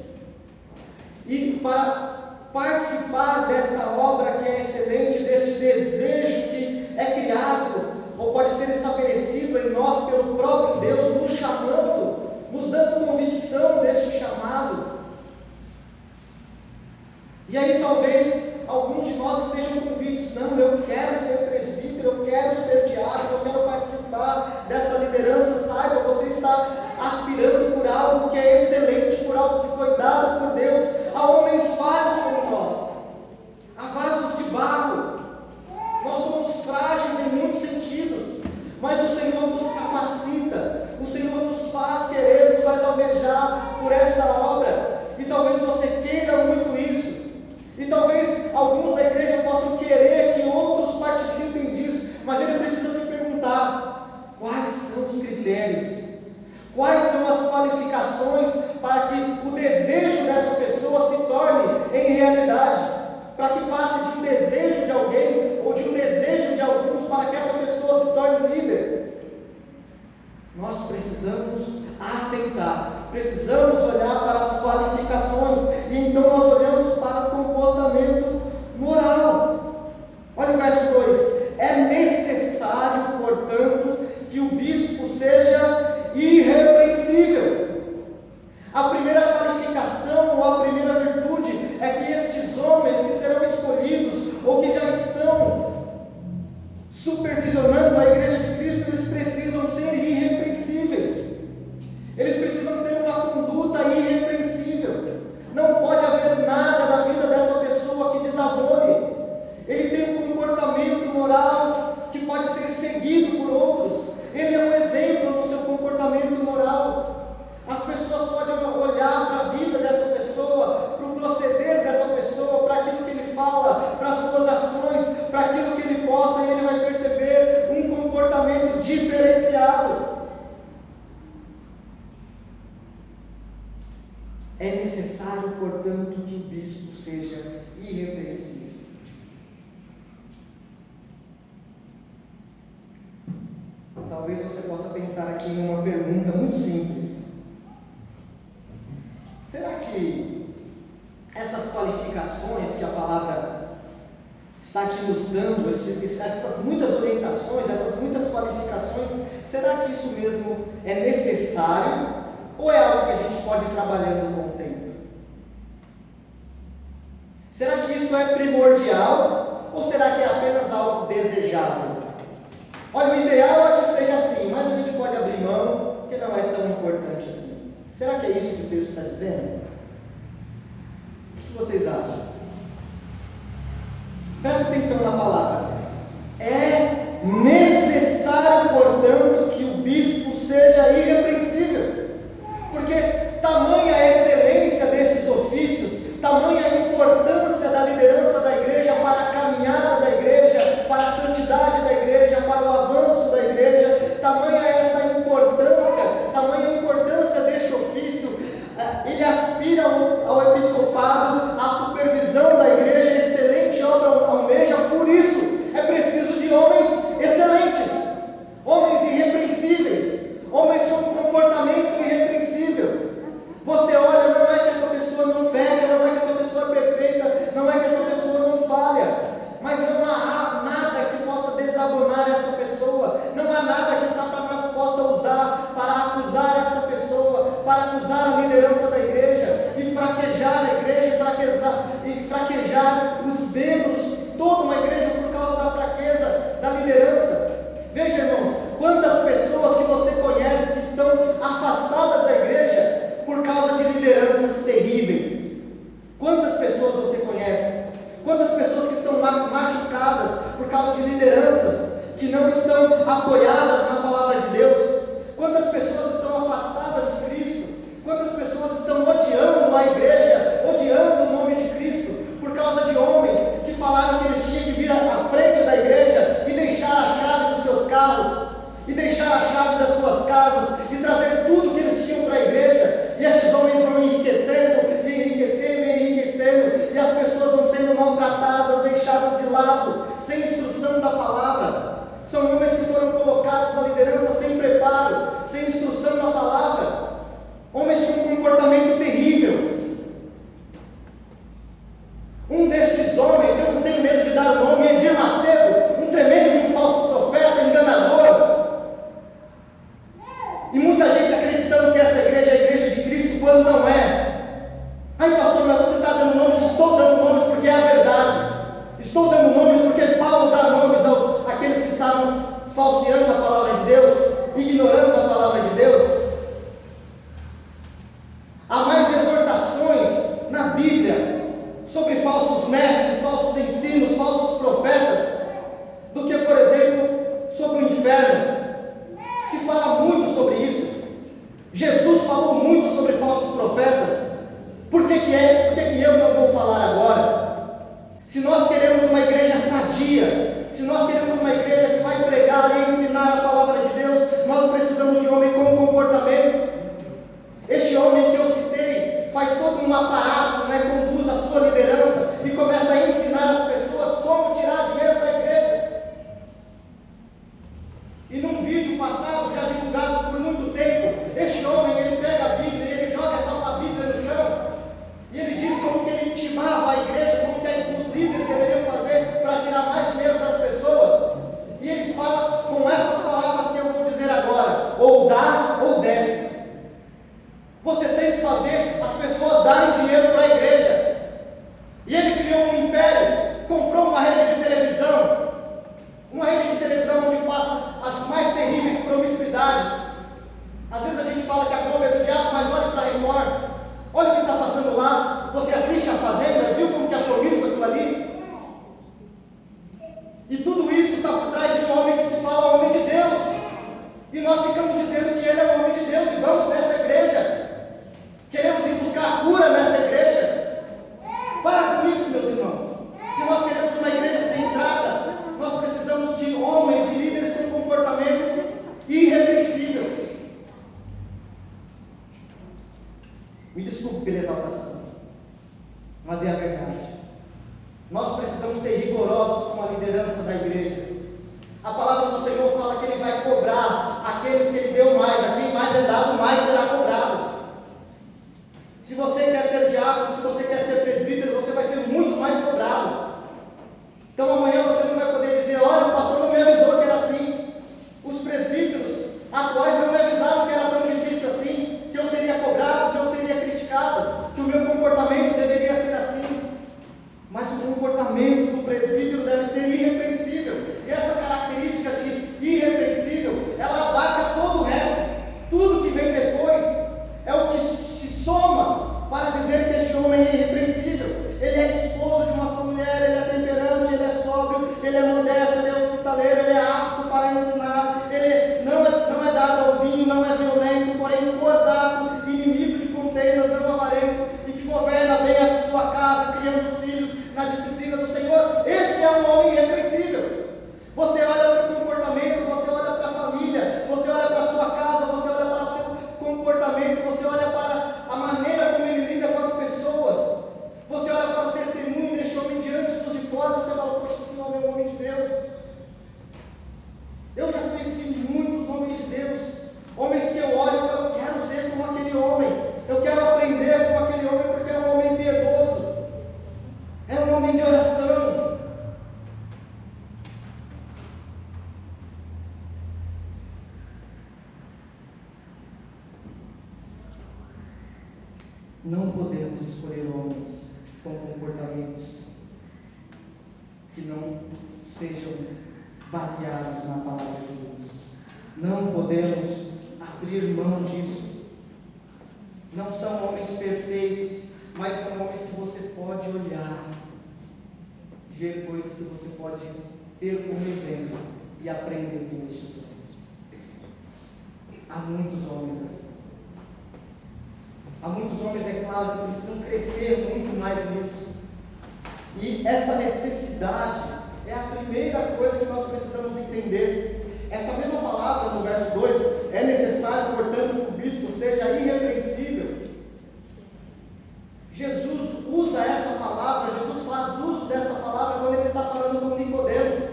E para participar dessa obra que é excelente, desse desejo que é criado, ou pode ser estabelecido em nós pelo próprio Deus, nos chamando, nos dando convicção deste chamado. E aí talvez alguns de nós estejam convictos: não, eu quero ser presbítero, eu quero ser diácono, eu quero participar dessa liderança. Saiba, você está aspirando por algo que é excelente, por algo que foi dado por Deus a homens falhos como nós, a vasos de barro. Nós somos frágeis em muitos sentidos, mas o Senhor nos capacita, o Senhor nos faz querer, nos faz almejar por essa obra. E talvez você queira muito isso, e talvez alguns da igreja possam querer que outros participem disso, mas ele precisa se perguntar: quais são os critérios? Quais são as qualificações para que o desejo dessa pessoa se torne em realidade? Para que passe de um desejo de alguém ou de um desejo de alguns para que essa pessoa se torne líder? Nós precisamos atentar, precisamos olhar para as qualificações, e então nós olhamos para o comportamento moral. Olha o verso 2: é necessário, portanto, que o bispo seja irrepreensível. A primeira qualificação ou a primeira virtude é que estes homens que serão escolhidos ou que já estão supervisionando a igreja de Cristo, eles precisam ser irrepreensíveis. Eles precisam ter uma conduta irrepreensível. Não pode haver nada na vida dessa pessoa que desabone. Ele tem um comportamento moral que pode ser seguido por outros. Ele é um exemplo no seu comportamento moral. As pessoas podem olhar para a vida dessa pessoa, para o proceder dessa pessoa, para aquilo que ele fala, para as suas ações, para aquilo que ele possa, e ele vai perceber um comportamento diferenciado. É necessário, portanto, que o bispo seja irrepreensível. Talvez você possa pensar aqui em uma pergunta muito simples: será que essas qualificações que a palavra está aqui nos dando, essas muitas orientações, essas muitas qualificações, será que isso mesmo é necessário? Ou é algo que a gente pode ir trabalhando com o tempo? Será que isso é primordial? Ou será que é apenas algo desejável? Olha, o ideal é que seja assim, mas a gente pode abrir mão, porque não é tão importante assim. Será que é isso que o texto está dizendo? O que vocês acham? Presta atenção na palavra. para acusar a liderança da igreja e fraquejar a igreja e fraquejar os membros, toda uma igreja por causa da fraqueza da liderança. Veja, irmãos, quantas pessoas que você conhece que estão afastadas da igreja por causa de lideranças terríveis. Quantas pessoas você conhece? Quantas pessoas que estão machucadas por causa de lideranças que não estão apoiadas na palavra de Deus? Quantas pessoas estão afastadas de Cristo? Quantas pessoas estão odiando a igreja, odiando o nome de Cristo, por causa de homens que falaram que eles tinham que vir à frente da igreja e deixar a chave dos seus carros, e deixar a chave das suas casas, e trazer tudo que eles tinham para a igreja, e esses homens vão enriquecendo, e as pessoas vão sendo maltratadas, deixadas de lado, sem instrução da palavra. São homens que foram colocados na liderança sem preparo, sem instrução da palavra, homens com um comportamento terrível. Um destes homens, eu não tenho medo de dar o nome, Edir Macedo, um tremendo de um falso profeta, enganador. E muita gente acreditando que essa igreja é a igreja de Cristo, quando não é. Ai, pastor, mas você está dando nomes? Estou dando nomes porque é a verdade. Estou dando nomes porque Paulo dá nomes àqueles que estavam falseando a palavra de Deus, ignorando a palavra de Deus. Há mais exortações na Bíblia sobre falsos mestres, falsos ensinos, falsos profetas, do que, por exemplo, sobre o inferno. Se fala muito sobre isso. Jesus falou muito sobre falsos profetas. Por que eu não vou falar agora? Se nós queremos uma igreja sadia, se nós queremos uma igreja que vai pregar e ensinar a palavra de Deus, nós precisamos de um homem com comportamento. Este homem que eu citei faz todo um aparato, conduz a sua liderança e começa a ensinar as pessoas como tirar dinheiro da igreja. E num vídeo passado, já divulgado por muito tempo, este homem, ele pega a Bíblia e ele joga essa Bíblia no chão. E ele diz como que ele intimava a igreja, como que os líderes deveriam fazer para tirar mais dinheiro das pessoas. E eles falam com essas palavras que eu vou dizer agora: ou dá ou desce. Você tem que fazer as pessoas darem dinheiro para a igreja. E ele criou um império, comprou uma rede de televisão, onde passa as mais terríveis promiscuidades. Às vezes a gente fala que a Globo é do diabo, mas olhe para a Record. Olha o que está passando lá. Você assiste a Fazenda, viu como que é promíscuo aquilo ali? E tudo isso está por trás de um homem que se fala homem de Deus. E nós ficamos dizendo que ele é o homem de Deus e vamos nessa igreja. Queremos ir buscar cura nessa igreja. Para com isso, meus irmãos. Se nós queremos uma igreja centrada, nós precisamos de homens, de líderes com comportamento irrepreensível. Me desculpe pela exaltação, mas é a verdade. Nós precisamos ser rigorosos com a liderança da igreja. A palavra do Senhor fala que Ele vai cobrar aqueles que Ele deu mais. A quem mais é dado, mais será cobrado. Se você quer ser diácono, se você quer ser presbítero, você vai ser muito mais cobrado. Então amanhã você não vai poder dizer: olha, o pastor não me avisou que era assim. Os presbíteros atuais não me avisaram que era tão difícil assim, que eu seria cobrado, que eu seria criticado, que o meu comportamento deveria ser assim. Mas o comportamento do presbítero deve ser irrepreensível. Não podemos escolher homens com comportamentos que não sejam baseados na palavra de Deus. Não podemos abrir mão disso. Não são homens perfeitos, mas são homens que você pode olhar, ver coisas que você pode ter como exemplo e aprender com estes homens. Há muitos homens assim. Há muitos homens, é claro, que precisam crescer muito mais nisso. E essa necessidade é a primeira coisa que nós precisamos entender. Essa mesma palavra no verso 2, é necessário, portanto, que o bispo seja irrepreensível. Jesus usa essa palavra, Jesus faz uso dessa palavra quando ele está falando com Nicodemos.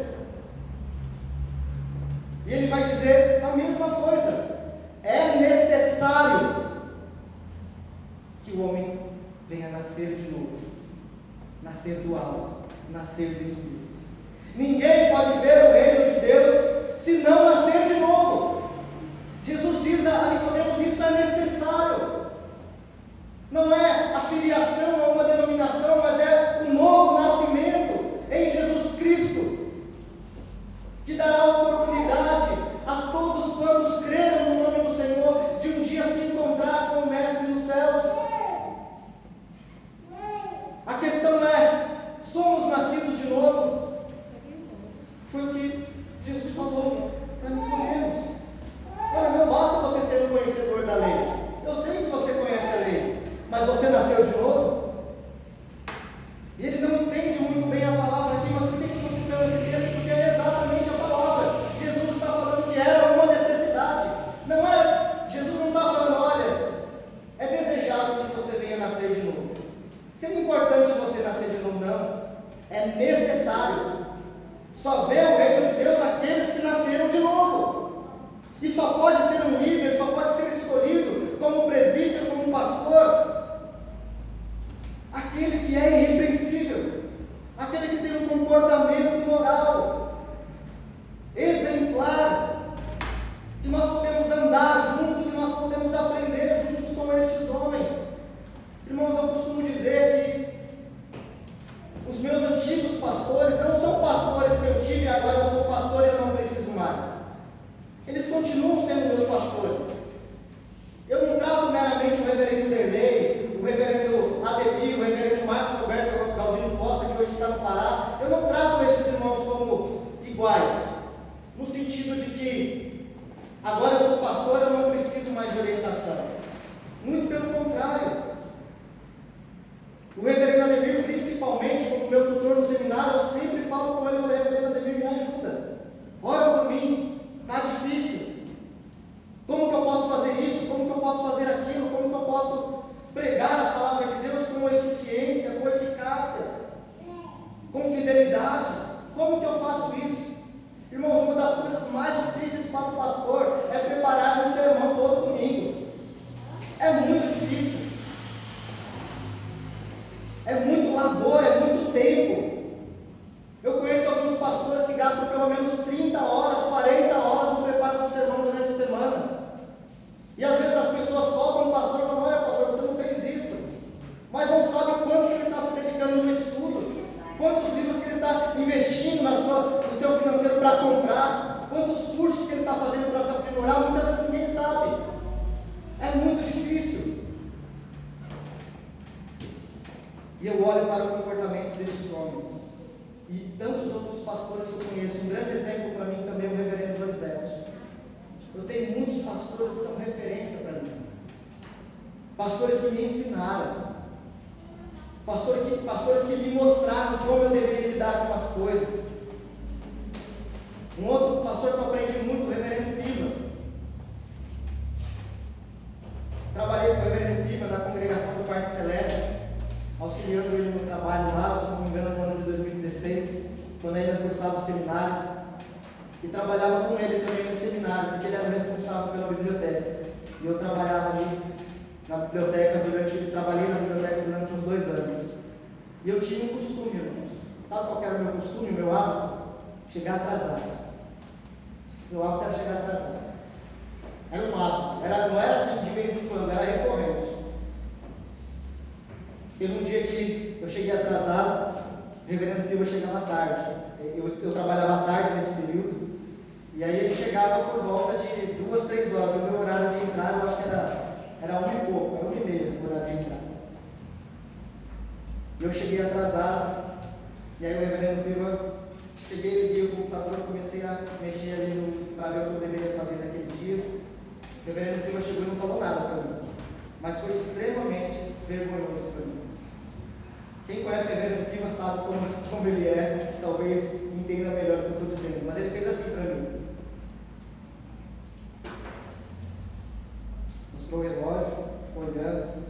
E ele vai dizer a mesma coisa. É necessário que o homem venha nascer de novo, nascer do alto, nascer do Espírito. Ninguém pode ver o reino de Deus se não nascer de novo. Jesus diz a Nicodemos: isso é necessário. Não é a filiação a uma denominação, mas é o novo nascimento em Jesus Cristo, que dará oportunidade a todos quantos creram no nome do Senhor de um dia se encontrar com o Mestre nos céus. A questão é: somos nascidos de novo? Foi o que Jesus falou para Nicodemos. Olha, não basta você ser um conhecedor da lei. Eu sei que você conhece a lei, mas você nasceu de novo? E ele não entende muito bem a palavra aqui, mas por que eu estou citando esse texto? Porque é exatamente a palavra. Jesus está falando que era uma necessidade. Não é, Jesus não está falando: olha, é desejável que você venha nascer de novo. Seria importante você nascer de novo? Não. É necessário. Só vê o reino de Deus aqueles que nasceram de novo. E só pode ser um líder, só pode ser escolhido como presbítero, como pastor, aquele que é irrepreensível, aquele que tem um comportamento moral exemplar, que nós podemos andar juntos, que nós podemos aprender junto com esses homens. Irmãos, eu costumo dizer que os meus antigos pastores não são pastores que eu tive e agora eu sou pastor e eu não preciso mais. Eles continuam sendo meus pastores. Eu não trato meramente o reverendo Derlei, o reverendo Ademir, o reverendo Marcos Alberto Galdino Costa, que hoje está no Pará. Eu não trato esses irmãos como iguais, no sentido de que agora eu sou pastor, eu não preciso mais de orientação. Muito pelo contrário. O reverendo Ademir, principalmente, como meu tutor no seminário, eu sempre falo com ele: o reverendo Ademir, me ajuda, ora por mim, está difícil. Como que eu posso fazer isso? Como que eu posso fazer aquilo? Como que eu posso pregar a palavra de Deus com eficiência, com eficácia, com fidelidade? Como que eu faço isso? Irmãos, uma das coisas mais difíceis para o pastor é preparar um sermão todo domingo. É muito difícil. É muito labor, é muito tempo. Eu conheço alguns pastores que gastam pelo menos 30 horas, 40 horas no preparo do sermão durante a semana. E às vezes as pessoas tocam o pastor e falam: olha, pastor, você não fez isso. Mas não sabe o quanto que ele está se dedicando no estudo, quantos livros que ele está investindo no seu financeiro para comprar, quantos cursos que ele está fazendo para se aprimorar. Muitas vezes ninguém sabe. É muito difícil. E eu olho para o comportamento desses homens e tantos outros pastores que eu conheço. Um grande exemplo para mim também é o reverendo Donizete. Eu tenho muitos pastores que são referência para mim, pastores que me ensinaram, pastores que me mostraram como eu deveria lidar com as coisas. Um outro pastor que eu aprendi muito, o reverendo Piva. Trabalhei com o reverendo Piva na congregação do Parque Celeste, auxiliando ele no trabalho lá, se não me engano, no ano de 2016, quando ainda cursava o seminário. E trabalhava com ele também no seminário, porque ele era o responsável pela biblioteca. E eu trabalhava ali na biblioteca trabalhei na biblioteca durante uns 2 anos. E eu tinha um costume, irmãos. Sabe qual era o meu costume, o meu hábito? Chegar atrasado. Meu hábito era chegar atrasado. Era um hábito. Não era assim de vez em quando, era recorrente. cheguei atrasado, o reverendo Piva chegava à tarde. Eu trabalhava à tarde nesse período, e aí ele chegava por volta de 2, 3 horas. O meu horário de entrar, eu acho que era 1 e pouco, era 1h30 o horário de entrar. Eu cheguei atrasado, e aí o reverendo Piva, cheguei, liguei o computador, comecei a mexer ali para ver o que eu deveria fazer naquele dia. O reverendo Piva chegou e não falou nada para mim, mas foi extremamente vergonhoso para mim. Quem conhece o reverendo Piva sabe como ele é, talvez entenda melhor o que eu estou dizendo, mas ele fez assim para mim. Mostrou o relógio, ficou olhando,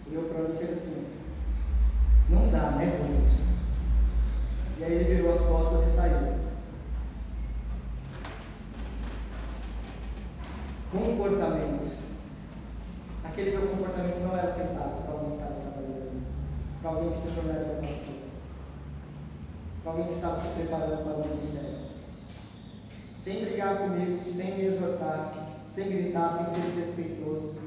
olhou para mim e fez assim: não dá, né, Rubens? E aí ele virou as costas e saiu. Comportamento. Aquele meu comportamento não era sentado para alguém que estava trabalhando, para alguém que se tornaria pastor, para alguém que estava se preparando para o ministério. Sem brigar comigo, sem me exortar, sem gritar, sem ser desrespeitoso.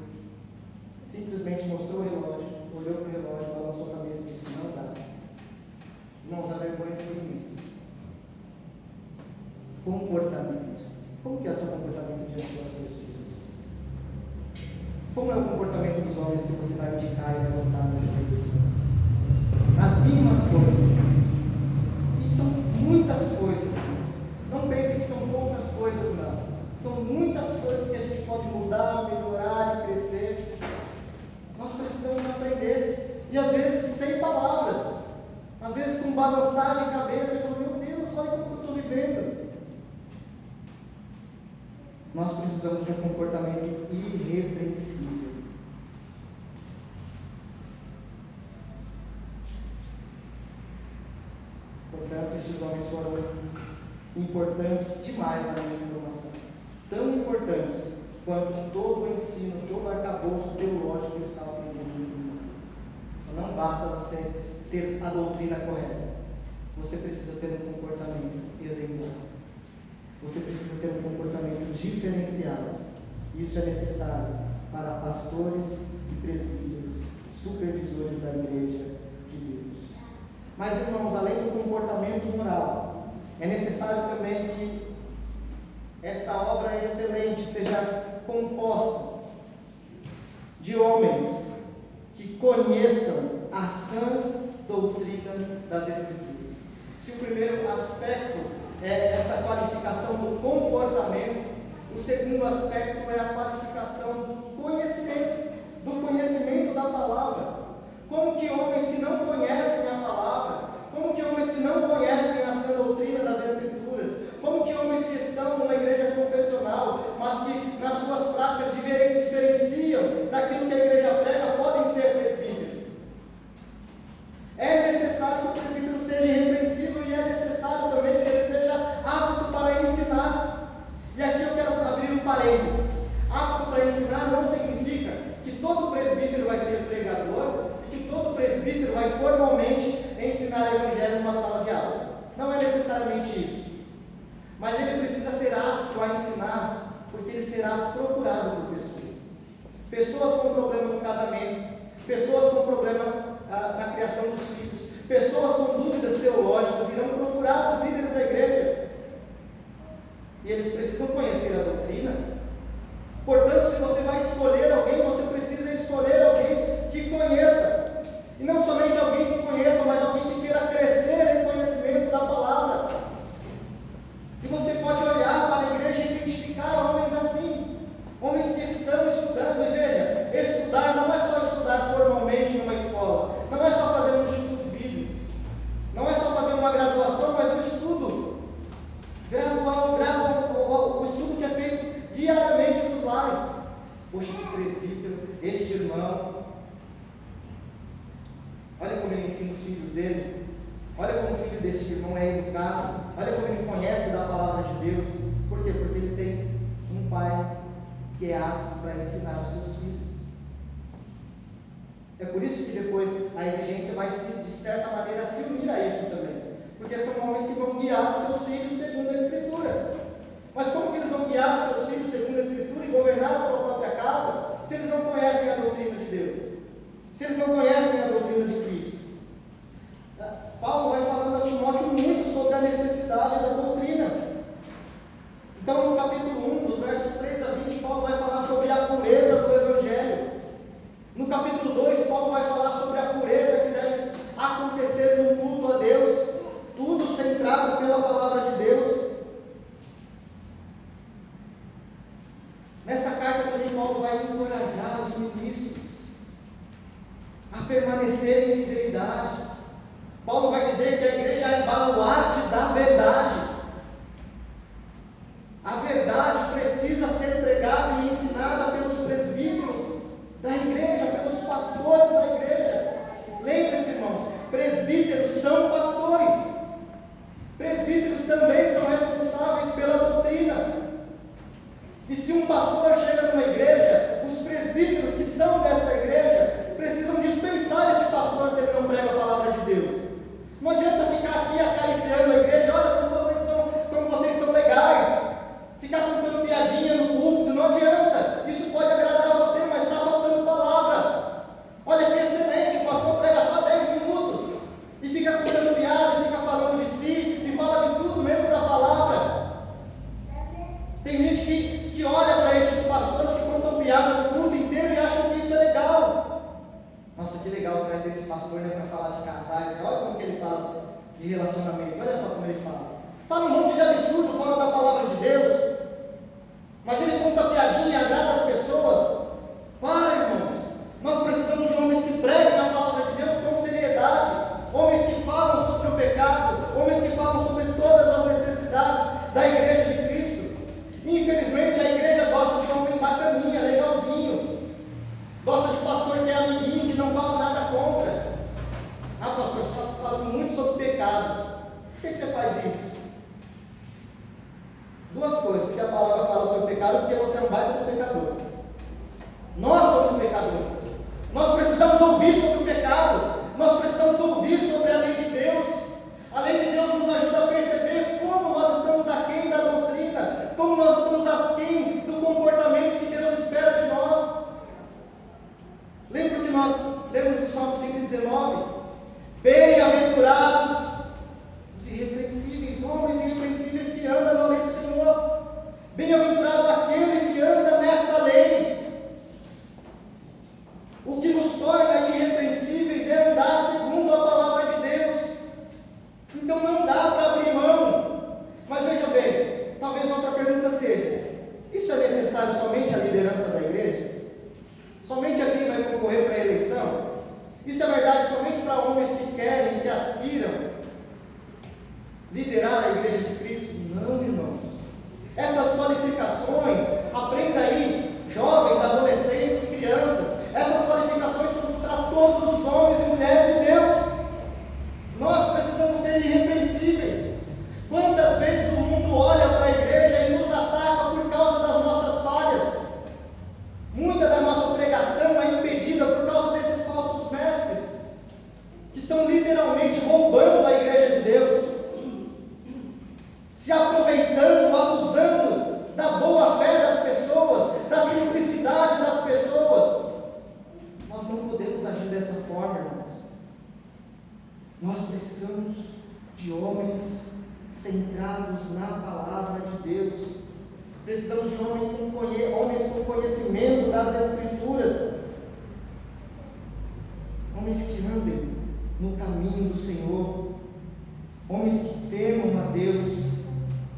Simplesmente mostrou o relógio, olhou para o relógio, balançou a cabeça e disse: não dá. Irmãos, a vergonha foi imensa. Comportamento. Como que é o seu comportamento diante das coisas de Deus? Como é o comportamento dos homens que você vai indicar e vai botar nessas reduções? Nas mínimas coisas. E são muitas coisas. Não pense que são poucas coisas, não. São muitas coisas que a gente pode mudar, melhorar e crescer. Nós precisamos aprender. E às vezes sem palavras. Às vezes com balançar de cabeça e falar: meu Deus, olha como eu estou vivendo. Nós precisamos de um comportamento irrepreensível. Portanto, estes homens foram importantes demais na minha formação. Tão importantes quanto todo o ensino, todo o arcabouço teológico que eu estava aprendendo nesse mundo. Só não basta você ter a doutrina correta. Você precisa ter um comportamento exemplar. Você precisa ter um comportamento diferenciado. Isso é necessário para pastores e presbíteros, supervisores da igreja de Deus. Mas, irmãos, além do comportamento moral, é necessário também que esta obra excelente seja composta de homens que conheçam a sã doutrina das Escrituras. Se o primeiro aspecto é essa qualificação do comportamento, o segundo aspecto é a qualificação do conhecimento da palavra. Como que homens que não conhecem a palavra, como que homens que não conhecem a sã doutrina das Escrituras, como que homens que estão numa igreja confessional, mas que nas suas práticas diferenciam daquilo que a igreja prega, podem ser presbíteros? É necessário que o presbítero seja irrepreensível e é necessário também que ele seja apto para ensinar. E aqui eu quero abrir um parênteses. Apto para ensinar não significa que todo presbítero vai ser pregador e que todo presbítero vai formalmente ensinar o evangelho numa sala de aula. Não é necessariamente isso. Mas ele precisa ser apto a ensinar, porque ele será procurado por pessoas. Pessoas com problema no casamento, pessoas com problema na criação dos filhos, pessoas com dúvidas teológicas irão procurar os líderes da igreja. E eles precisam conhecer a doutrina. Portanto, se você vai escolher alguém, você precisa escolher alguém que conheça. E não somente alguém que conheça, mas alguém que queira crescer em conhecimento da palavra. E você pode olhar para a igreja e identificar homens assim. Homens que estão estudando. E veja, estudar não é só estudar formalmente numa escola. Não é só fazer um instituto bíblico. Não é só fazer uma graduação, mas um estudo gradual, o estudo que é feito diariamente nos lares. Poxa, esse presbítero, este irmão, olha como ele ensina os filhos dele, olha como o filho deste irmão é educado, olha como ele conhece da palavra de Deus. Por quê? Porque ele tem um pai que é apto para ensinar os seus filhos. É por isso que depois a exigência vai, de certa maneira, se unir a isso também. Porque são homens que vão guiar os seus filhos segundo a Escritura. Mas como que eles vão guiar os seus filhos segundo a Escritura e governar a sua própria casa, se eles não conhecem a doutrina de Deus? Se eles não conhecem a doutrina de Cristo? capítulo 2, Paulo vai falar sobre a pureza que deve acontecer no culto a Deus, tudo centrado pela palavra de Deus. Nessa carta também Paulo vai encorajar os ministros a permanecerem em fidelidade. Paulo vai dizer que a igreja é baluarte da verdade. A verdade precisa ser pregada e ensinada pelos presbíteros da igreja, pelos pastores da igreja. Lembre-se, irmãos, presbíteros são pastores. Presbíteros também são responsáveis pela doutrina. E se um pastor chega numa igreja, os presbíteros que são dessa igreja precisam dispensar esse pastor se ele não prega a palavra de Deus. Não adianta ficar aqui acariciando a igreja, olha como vocês são legais, ficar contando piadinha no púlpito, não adianta. Isso pode agradar a você, mas está faltando palavra. Olha que excelente, o pastor prega só 10 minutos e fica contando piada, fica falando de si e fala de tudo menos da palavra. Tem gente que olha para esses pastores que contam piada no culto inteiro e acham que isso é legal. Nossa, que legal trazer esse pastor, né, para falar de casais. Olha como que ele fala de relacionamento. Olha só como ele fala. Fala um monte de absurdo fora da palavra de Deus. Mas ele conta piadinha e agrada as pessoas. Para, irmãos. Nós precisamos de homens que preguem a palavra de Deus com seriedade. Homens que falam sobre o pecado. Homens que falam sobre todas as necessidades da igreja de Cristo. Infelizmente a igreja gosta de homem bacaninha, legalzinho. Gosta de pastor que é amiguinho, que não fala nada contra. Ah, pastor, você está falando muito sobre pecado. Por que você faz isso? Duas coisas, porque a palavra fala sobre pecado, porque você é um baita do pecador. Nós somos pecadores. Nós precisamos ouvir sobre o pecado. Nós precisamos ouvir sobre a lei de Deus. A lei de Deus nos ajuda a perceber como nós estamos aquém da doutrina, como nós estamos aquém do comportamento que Deus espera de nós. Lembra que nós lemos no Salmo 119? Bem-aventurados os irrepreensíveis, homens irrepreensíveis que andam na lei do Senhor. Bem-aventurado aquele que anda nesta lei. O que nos torna irrepreensíveis é andar segundo a palavra de Deus. Então não dá para abrir mão. Mas veja bem, talvez outra pergunta seja: isso é necessário somente à liderança da igreja? Somente a quem vai concorrer para a eleição? Isso é verdade somente para homens que querem, que aspiram liderar a igreja de Cristo? Não, irmãos. Essas qualificações, aprenda aí, jovens, adolescentes, crianças, essas qualificações são para todos os homens e mulheres de Deus. Nós precisamos ser irrepreensíveis. Quantas vezes o mundo olha para a igreja e nos ataca por causa das nossas falhas? Muita da nossa pregação é impedida por causa desses falsos mestres, que estão literalmente roubando a igreja de Deus, se aproveitando, abusando da boa fé das pessoas, da simplicidade das pessoas. Nós não podemos agir dessa forma, irmãos. Nós precisamos de homens centrados na palavra de Deus. Precisamos de homens com conhecimento das Escrituras. Homens que andem no caminho do Senhor. Homens que temam a Deus.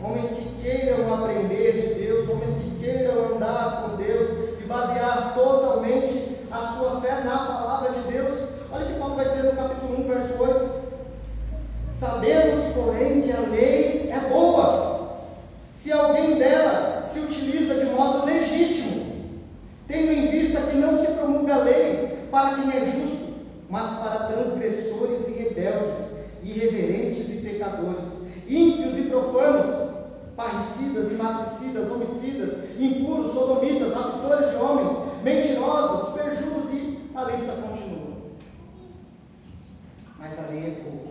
Homens que queiram aprender de Deus. Homens que queiram andar com Deus e basear totalmente a sua fé na palavra de Deus. Olha o que Paulo vai dizer no capítulo 1, verso 8. Sabemos, porém, que a lei é boa, se alguém dela se utiliza de modo legítimo, tendo em vista que não se promulga a lei para quem é justo, mas para transgressores e rebeldes, irreverentes e pecadores, ímpios e profanos, parricidas e matricidas, homicidas, impuros, sodomitas, raptores de homens, mentirosos, perjuros, e a lista continua. Mas a lei é boa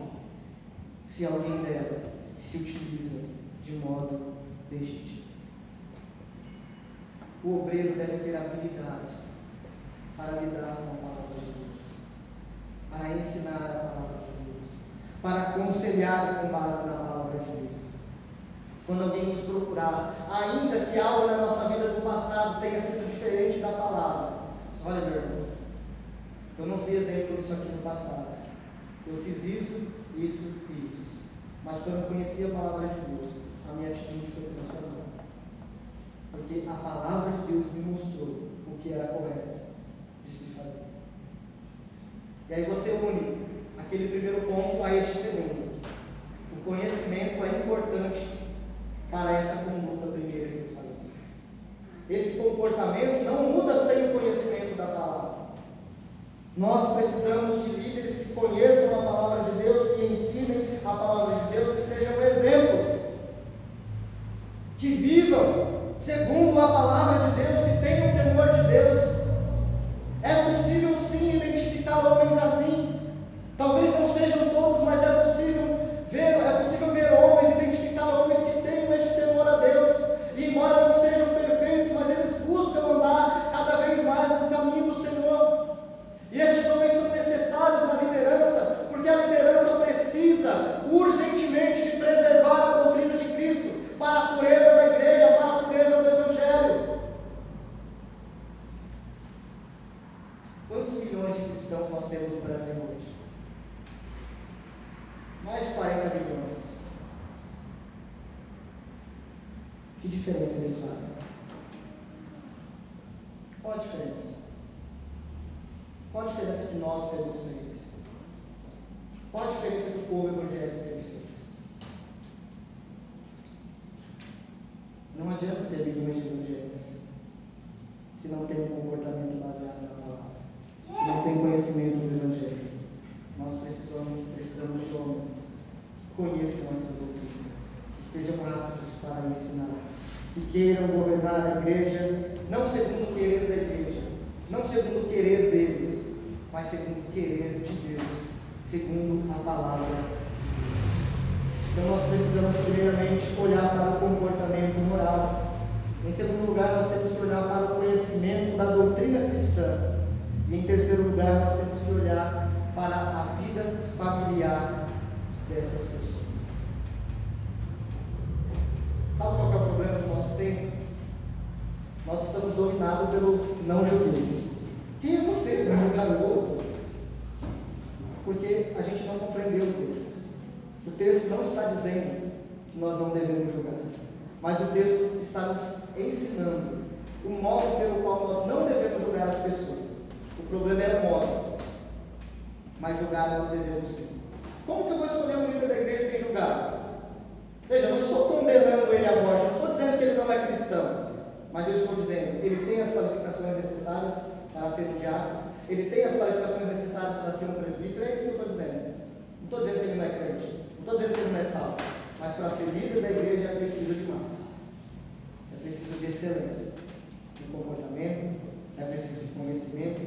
se alguém dela se utiliza de modo legítimo. O obreiro deve ter habilidade para lidar com a palavra de Deus, para ensinar a palavra de Deus, para aconselhar com base na palavra de Deus. Quando alguém nos procurar, ainda que algo na nossa vida do passado tenha sido diferente da palavra, olha, meu irmão, Eu não sei exemplo disso aqui no passado. Eu fiz isso, isso e isso. Mas quando eu conheci a palavra de Deus, a minha atitude foi transformada. Porque a palavra de Deus me mostrou o que era correto de se fazer. E aí você une aquele primeiro ponto a este segundo. O conhecimento é importante para essa conduta primeira que eu falei. Esse comportamento não muda sem o conhecimento da palavra. Nós precisamos de líderes que conheçam a palavra de Deus, que ensinem a palavra de Deus, que sejam exemplos, que vivam segundo a palavra de Deus, que tenham temor de Deus. É possível sim identificar homens assim. Talvez não sejam todos, mas é possível ver homens, identificar homens que tenham este temor a Deus. E embora não sejam perfeitos, mas eles buscam andar cada vez mais no caminho do Senhor. E estes homens são necessários na liderança, porque a liderança precisa urgentemente de preservar a doutrina de Cristo para a pureza da igreja, para a pureza do Evangelho. Quantos milhões de cristãos nós temos no Brasil hoje? Mais de 40 milhões. Que diferença eles fazem? Qual a diferença? Qual a diferença que nós temos feito? Qual a diferença que o povo evangélico tem feito? Não adianta ter milhões de evangélicos se não tem um comportamento baseado na palavra, se não tem conhecimento do Evangelho. Nós precisamos de homens que conheçam essa doutrina, que estejam aptos para ensinar, que queiram governar a igreja, não segundo o querer da igreja, não segundo o querer deles, mas segundo o querer de Deus, segundo a palavra de Deus. Então nós precisamos primeiramente olhar para o comportamento moral. Em segundo lugar, nós temos que olhar para o conhecimento da doutrina cristã. E em terceiro lugar, nós temos que olhar para a vida familiar dessas pessoas. Sabe qual que é o problema do nosso tempo? Nós estamos dominados pelo não-judeus. Quem é você para julgar o outro? Porque a gente não compreendeu o texto. O texto não está dizendo que nós não devemos julgar, mas o texto está nos ensinando o modo pelo qual nós não devemos julgar as pessoas. O problema é o modo, mas julgar nós devemos sim. Como que eu vou escolher um líder da igreja sem julgar? Veja, eu não estou condenando ele à morte, não estou dizendo que ele não é cristão, mas eu estou dizendo, ele tem as qualificações necessárias para ser um diácono, ele tem as qualificações necessárias para ser um presbítero, é isso que eu estou dizendo. Não estou dizendo que ele não é crente, não estou dizendo que ele não é salvo, mas para ser líder da igreja é preciso de mais. É preciso de excelência de comportamento, é preciso de conhecimento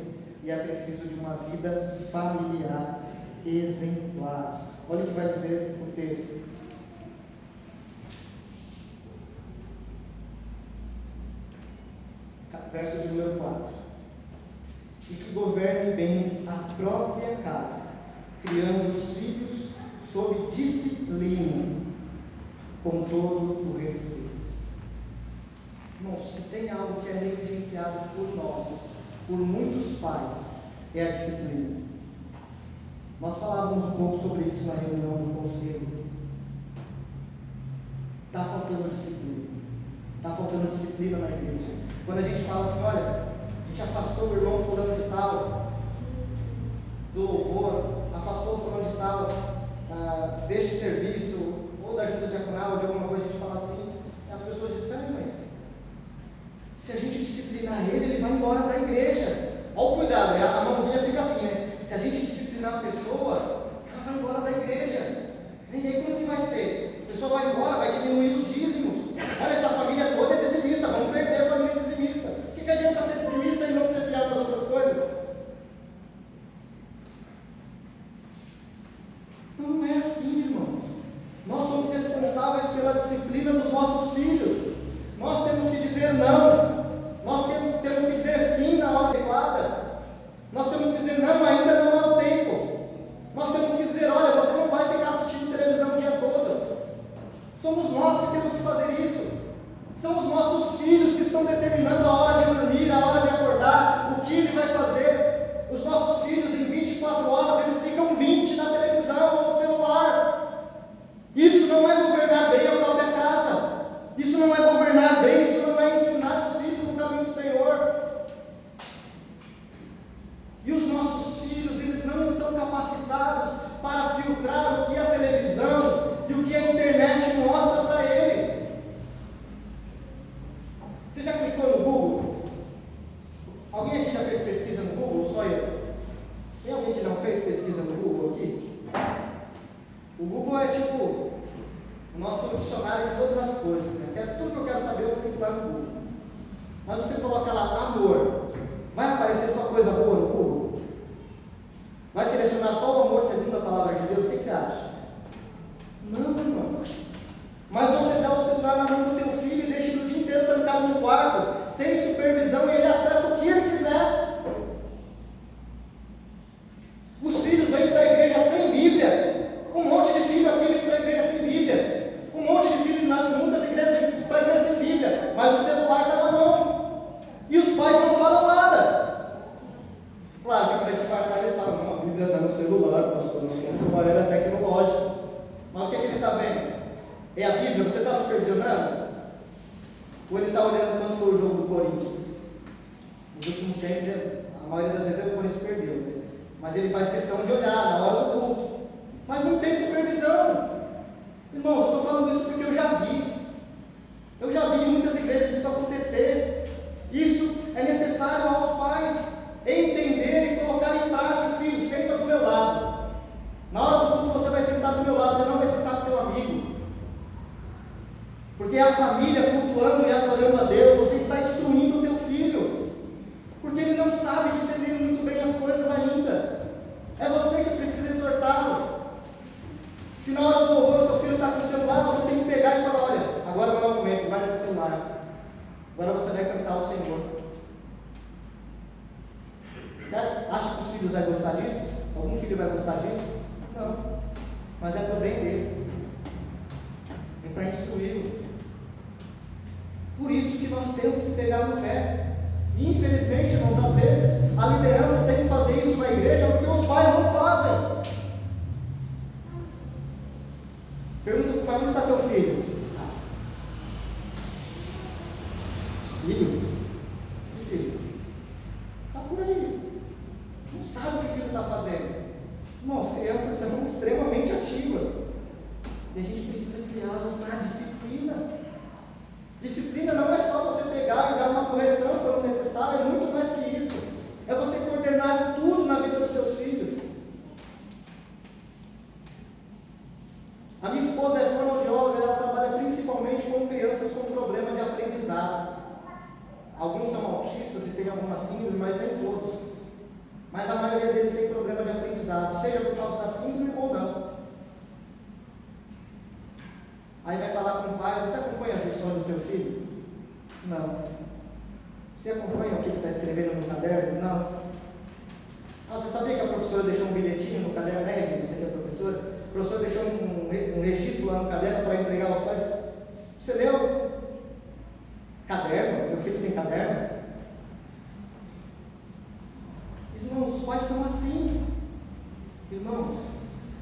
e é preciso de uma vida familiar exemplar. Olha o que vai dizer o texto. Verso de número 4. E que governe bem a própria casa, criando os filhos sob disciplina, com todo o respeito. Irmãos, se tem algo que é negligenciado por nós, por muitos pais, é a disciplina. Nós falávamos um pouco sobre isso na reunião do conselho. Está faltando disciplina. Está faltando disciplina na igreja. Quando a gente fala assim, olha, a gente afastou o irmão fulano de tal do louvor, afastou o fulano de tal deste serviço, ou da junta diaconal, de alguma coisa, a gente fala assim, e as pessoas dizem, peraí, mas se a gente disciplinar ele vai embora da igreja. Olha o cuidado, a mãozinha fica assim, né? Se a gente disciplinar a pessoa, ela vai embora da igreja. E aí como que vai ser? A pessoa vai embora, vai diminuir os dízimos. Olha, essa família toda é dizimista, vamos perder a família dizimista. O que adianta ser dizimista e não ser fiel nas outras coisas? manifestar só o amor segundo a palavra de Deus, o que você acha? Não, irmão. Mas você dá o celular na mão do teu filho e deixa ele o dia inteiro trancado no quarto, sem supervisão, e ele acessa o que ele quiser. Os filhos vêm para a igreja sem Bíblia. Um monte de filho aqui vem para a igreja sem Bíblia. Um monte de filho em muitas igrejas vem para a igreja sem Bíblia. Mas o celular está na mão. E os pais não falam nada. Claro que para disfarçar eles falam, não, a Bíblia está no celular, pastor, nós somos uma era tecnológica. Mas o que ele está vendo? É a Bíblia? Você está supervisionando? Ou ele está olhando quando foi o jogo do Corinthians? Nos últimos tempos, a maioria das vezes o Corinthians perdeu, né? Mas ele faz questão de olhar na hora do culto. Mas não tem supervisão. Irmãos, eu estou falando isso porque eu já vi. Eu já vi em muitas igrejas isso acontecer. Isso é necessário aos pais entender e colocar em prática. Filho, senta do meu lado. Na hora do culto você vai sentar do meu lado, você não vai sentar com teu amigo. Porque é a família cultuando e adorando a Deus. Você está instruindo o teu filho. Porque ele não sabe discernir muito bem as coisas ainda. É você que precisa exortá-lo. Se na hora do louvor o seu filho está com o celular, você tem que pegar e falar, olha, agora não é o momento, vai nesse celular. Agora você vai cantar ao Senhor. Certo? Acha que os filhos vão gostar disso? Algum filho vai gostar disso? Não. Mas é para o bem dele. É para instruí-lo. Por isso que nós temos que pegar no pé. E infelizmente, irmãos, às vezes a liderança tem que fazer isso na igreja porque os pais não fazem. Pergunta para o pai, onde está teu filho? Filho? Que filho? Está por aí. Não sabe o que o filho está fazendo. Irmãos, crianças são extremamente ativas. E a gente precisa criá-los na disciplina. Disciplina não é só você pegar e dar uma correção quando necessário, é muito mais que isso. É você coordenar tudo na vida dos seus filhos. A minha esposa é fonoaudióloga, ela trabalha principalmente com crianças com problema de aprendizado. Alguns são autistas e têm alguma síndrome, mas nem todos. Mas a maioria deles tem problema de aprendizado, seja por causa da síndrome ou não. Aí vai falar com o pai, você acompanha as lições do teu filho? Não. Você acompanha o que ele está escrevendo no caderno? Não. Ah, você sabia que a professora deixou um bilhetinho no caderno, né, Regina? Você que é professora? A professora deixou um registro lá no caderno para entregar aos pais. Você leu? Caderno? Meu filho tem caderno? Irmãos, os pais estão assim. Irmãos,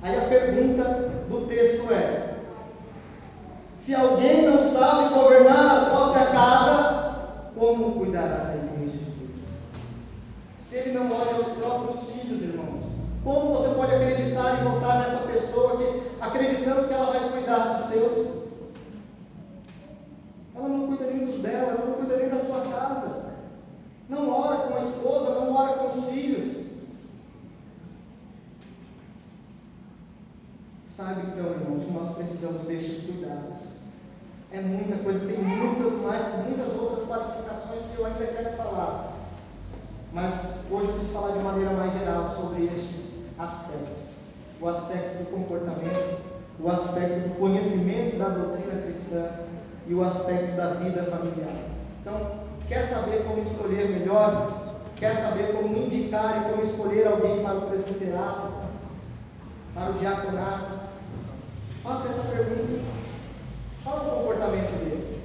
aí a pergunta do texto é: se alguém não sabe governar a própria casa, como cuidará da igreja de Deus? Se ele não olha aos próprios filhos, irmãos, como você pode acreditar e votar nessa pessoa acreditando que ela vai cuidar dos seus? Ela não cuida nem dos dela, ela não cuida nem da sua casa. Não ora com a esposa, não ora com os filhos. Sabe então, irmãos, que nós precisamos destes cuidados. É muita coisa, tem muitas outras qualificações que eu ainda quero falar. Mas hoje eu quis falar de maneira mais geral sobre estes aspectos. O aspecto do comportamento, o aspecto do conhecimento da doutrina cristã e o aspecto da vida familiar. Então, quer saber como escolher melhor? Quer saber como indicar e como escolher alguém para o presbiterato, para o diaconato? Faça essa pergunta. Qual é o comportamento dele?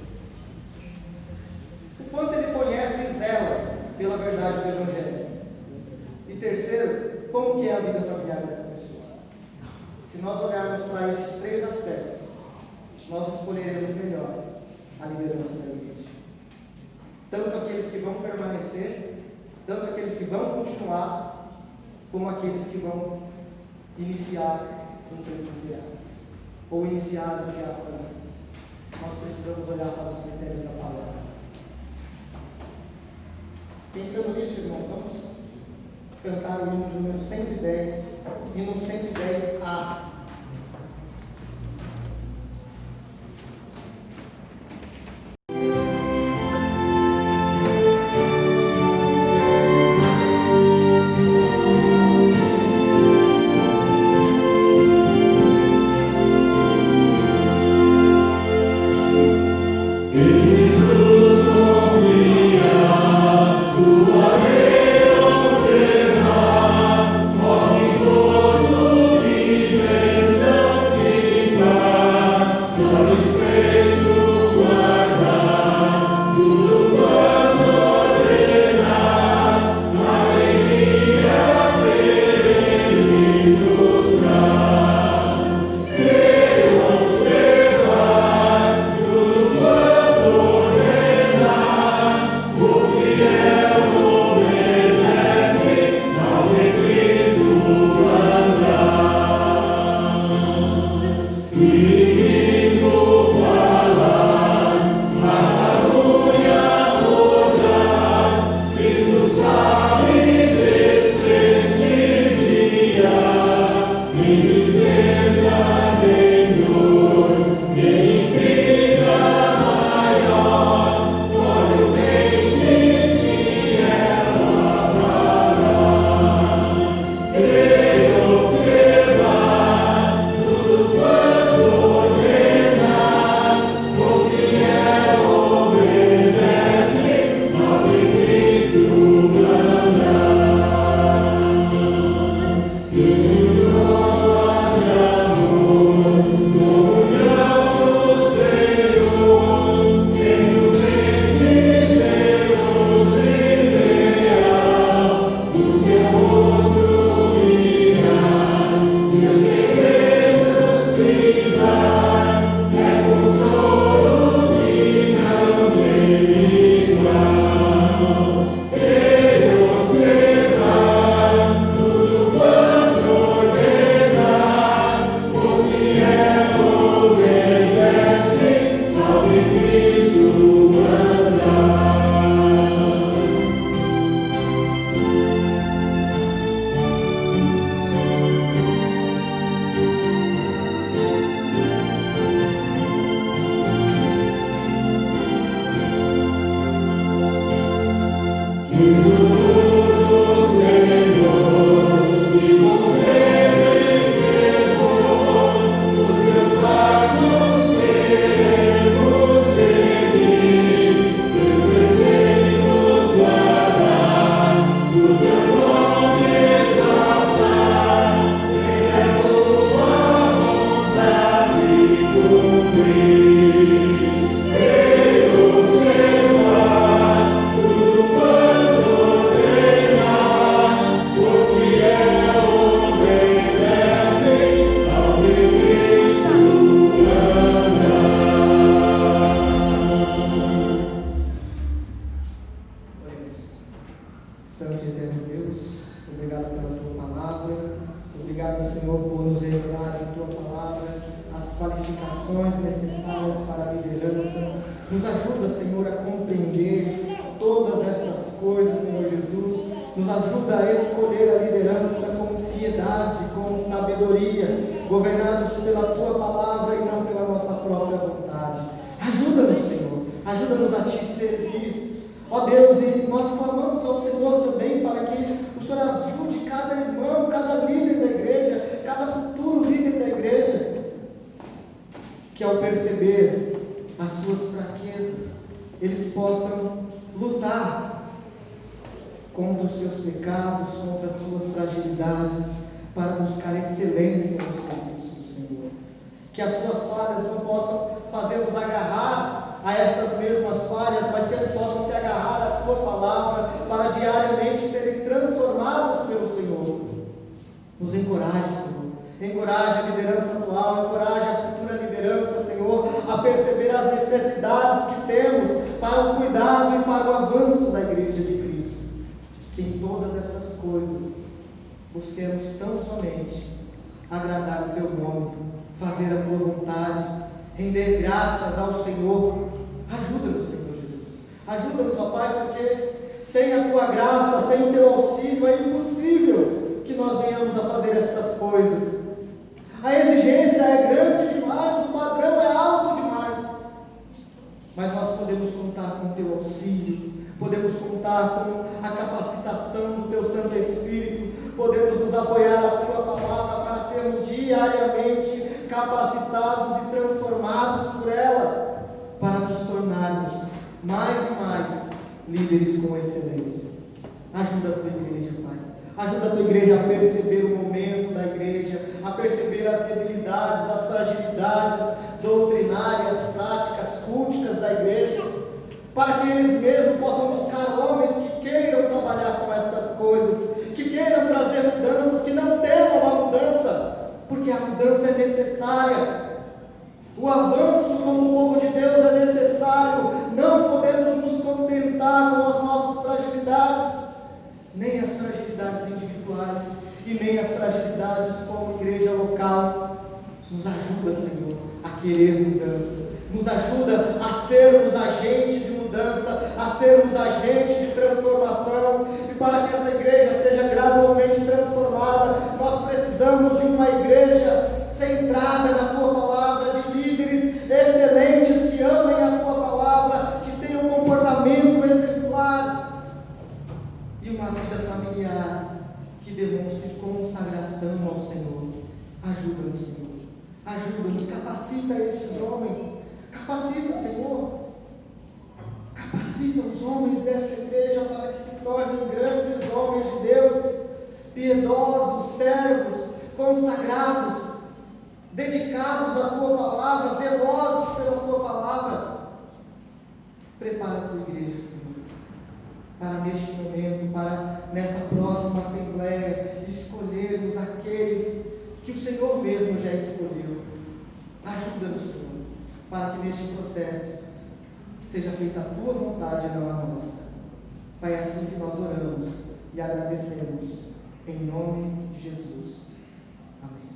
O quanto ele conhece e zela pela verdade do Evangelho? E terceiro, como que é a vida familiar dessa pessoa? Se nós olharmos para esses três aspectos, nós escolheremos melhor a liderança da igreja. Tanto aqueles que vão permanecer, tanto aqueles que vão continuar, como aqueles que vão iniciar um presbiterato ou iniciar um diaconato. Nós precisamos olhar para os critérios da palavra. Pensando nisso, irmão, vamos cantar o hino de número 110, hino 110A. pela tua palavra. Obrigado, Senhor, por nos revelar a tua palavra, as qualificações necessárias para a liderança. Nos ajuda, Senhor, a compreender todas estas coisas, Senhor Jesus. Nos ajuda a escolher a liderança com piedade, com sabedoria, governados pela tua palavra e não pela nossa própria vontade. Ajuda-nos, Senhor. Ajuda-nos a te servir. Ó Deus, e nós clamamos ao Senhor também para que o Senhor ajude cada irmão, cada líder da igreja, cada futuro líder da igreja, que ao perceber as suas fraquezas, eles possam lutar contra os seus pecados, contra as suas fragilidades, para buscar excelência no serviço do Senhor. Que as suas falhas não possam fazer-nos agarrar a essas mesmas falhas, mas que eles possam se agarrar à tua palavra, para diariamente serem transformados pelo Senhor. Nos encoraje, Senhor. Encoraje a liderança atual, encoraje a futura liderança, Senhor, a perceber as necessidades que temos para o cuidado e para o avanço da igreja de Cristo. Que em todas essas coisas busquemos tão somente agradar o teu nome, fazer a tua vontade, render graças ao Senhor. Ajuda-nos, Senhor Jesus. Ajuda-nos, ó Pai, porque sem a tua graça, sem o teu auxílio, é impossível que nós venhamos a fazer estas coisas. A exigência é grande demais, o padrão é alto demais. Mas nós podemos contar com o teu auxílio, podemos contar com a capacitação do teu Santo Espírito, podemos nos apoiar na tua palavra para sermos diariamente capacitados e transformados por ela, para nos tornarmos mais e mais líderes com excelência. Ajuda a tua igreja, Pai. Ajuda a tua igreja a perceber o momento da igreja, a perceber as debilidades, as fragilidades doutrinárias, práticas, culticas da igreja, para que eles mesmos possam buscar homens que queiram trabalhar com estas coisas, que queiram trazer mudanças, que não temam a mudança, porque a mudança é necessária. O avanço como povo de Deus é necessário. Não podemos nos contentar com as nossas fragilidades, nem as fragilidades individuais e nem as fragilidades como igreja local. Nos ajuda, Senhor, a querer mudança. Nos ajuda a sermos agentes de mudança, a sermos agentes de transformação. E para que essa igreja seja gradualmente transformada, nós precisamos de uma igreja centrada na tua palavra, de líderes excelentes que amem a tua palavra, que tenham um comportamento exemplar e uma vida familiar que demonstre consagração ao Senhor. Ajuda-nos, Senhor. Ajuda-nos, capacita estes homens. Capacita, Senhor. Capacita os homens desta igreja para que se tornem grandes homens de Deus, piedosos, servos, consagrados, dedicados à tua palavra, zelosos pela tua palavra. Prepara a tua igreja, Senhor, para neste momento, para nessa próxima assembleia, escolhermos aqueles que o Senhor mesmo já escolheu. Ajuda-nos, Senhor, para que neste processo seja feita a tua vontade e não a nossa. Pai, é assim que nós oramos e agradecemos, em nome de Jesus. Amém.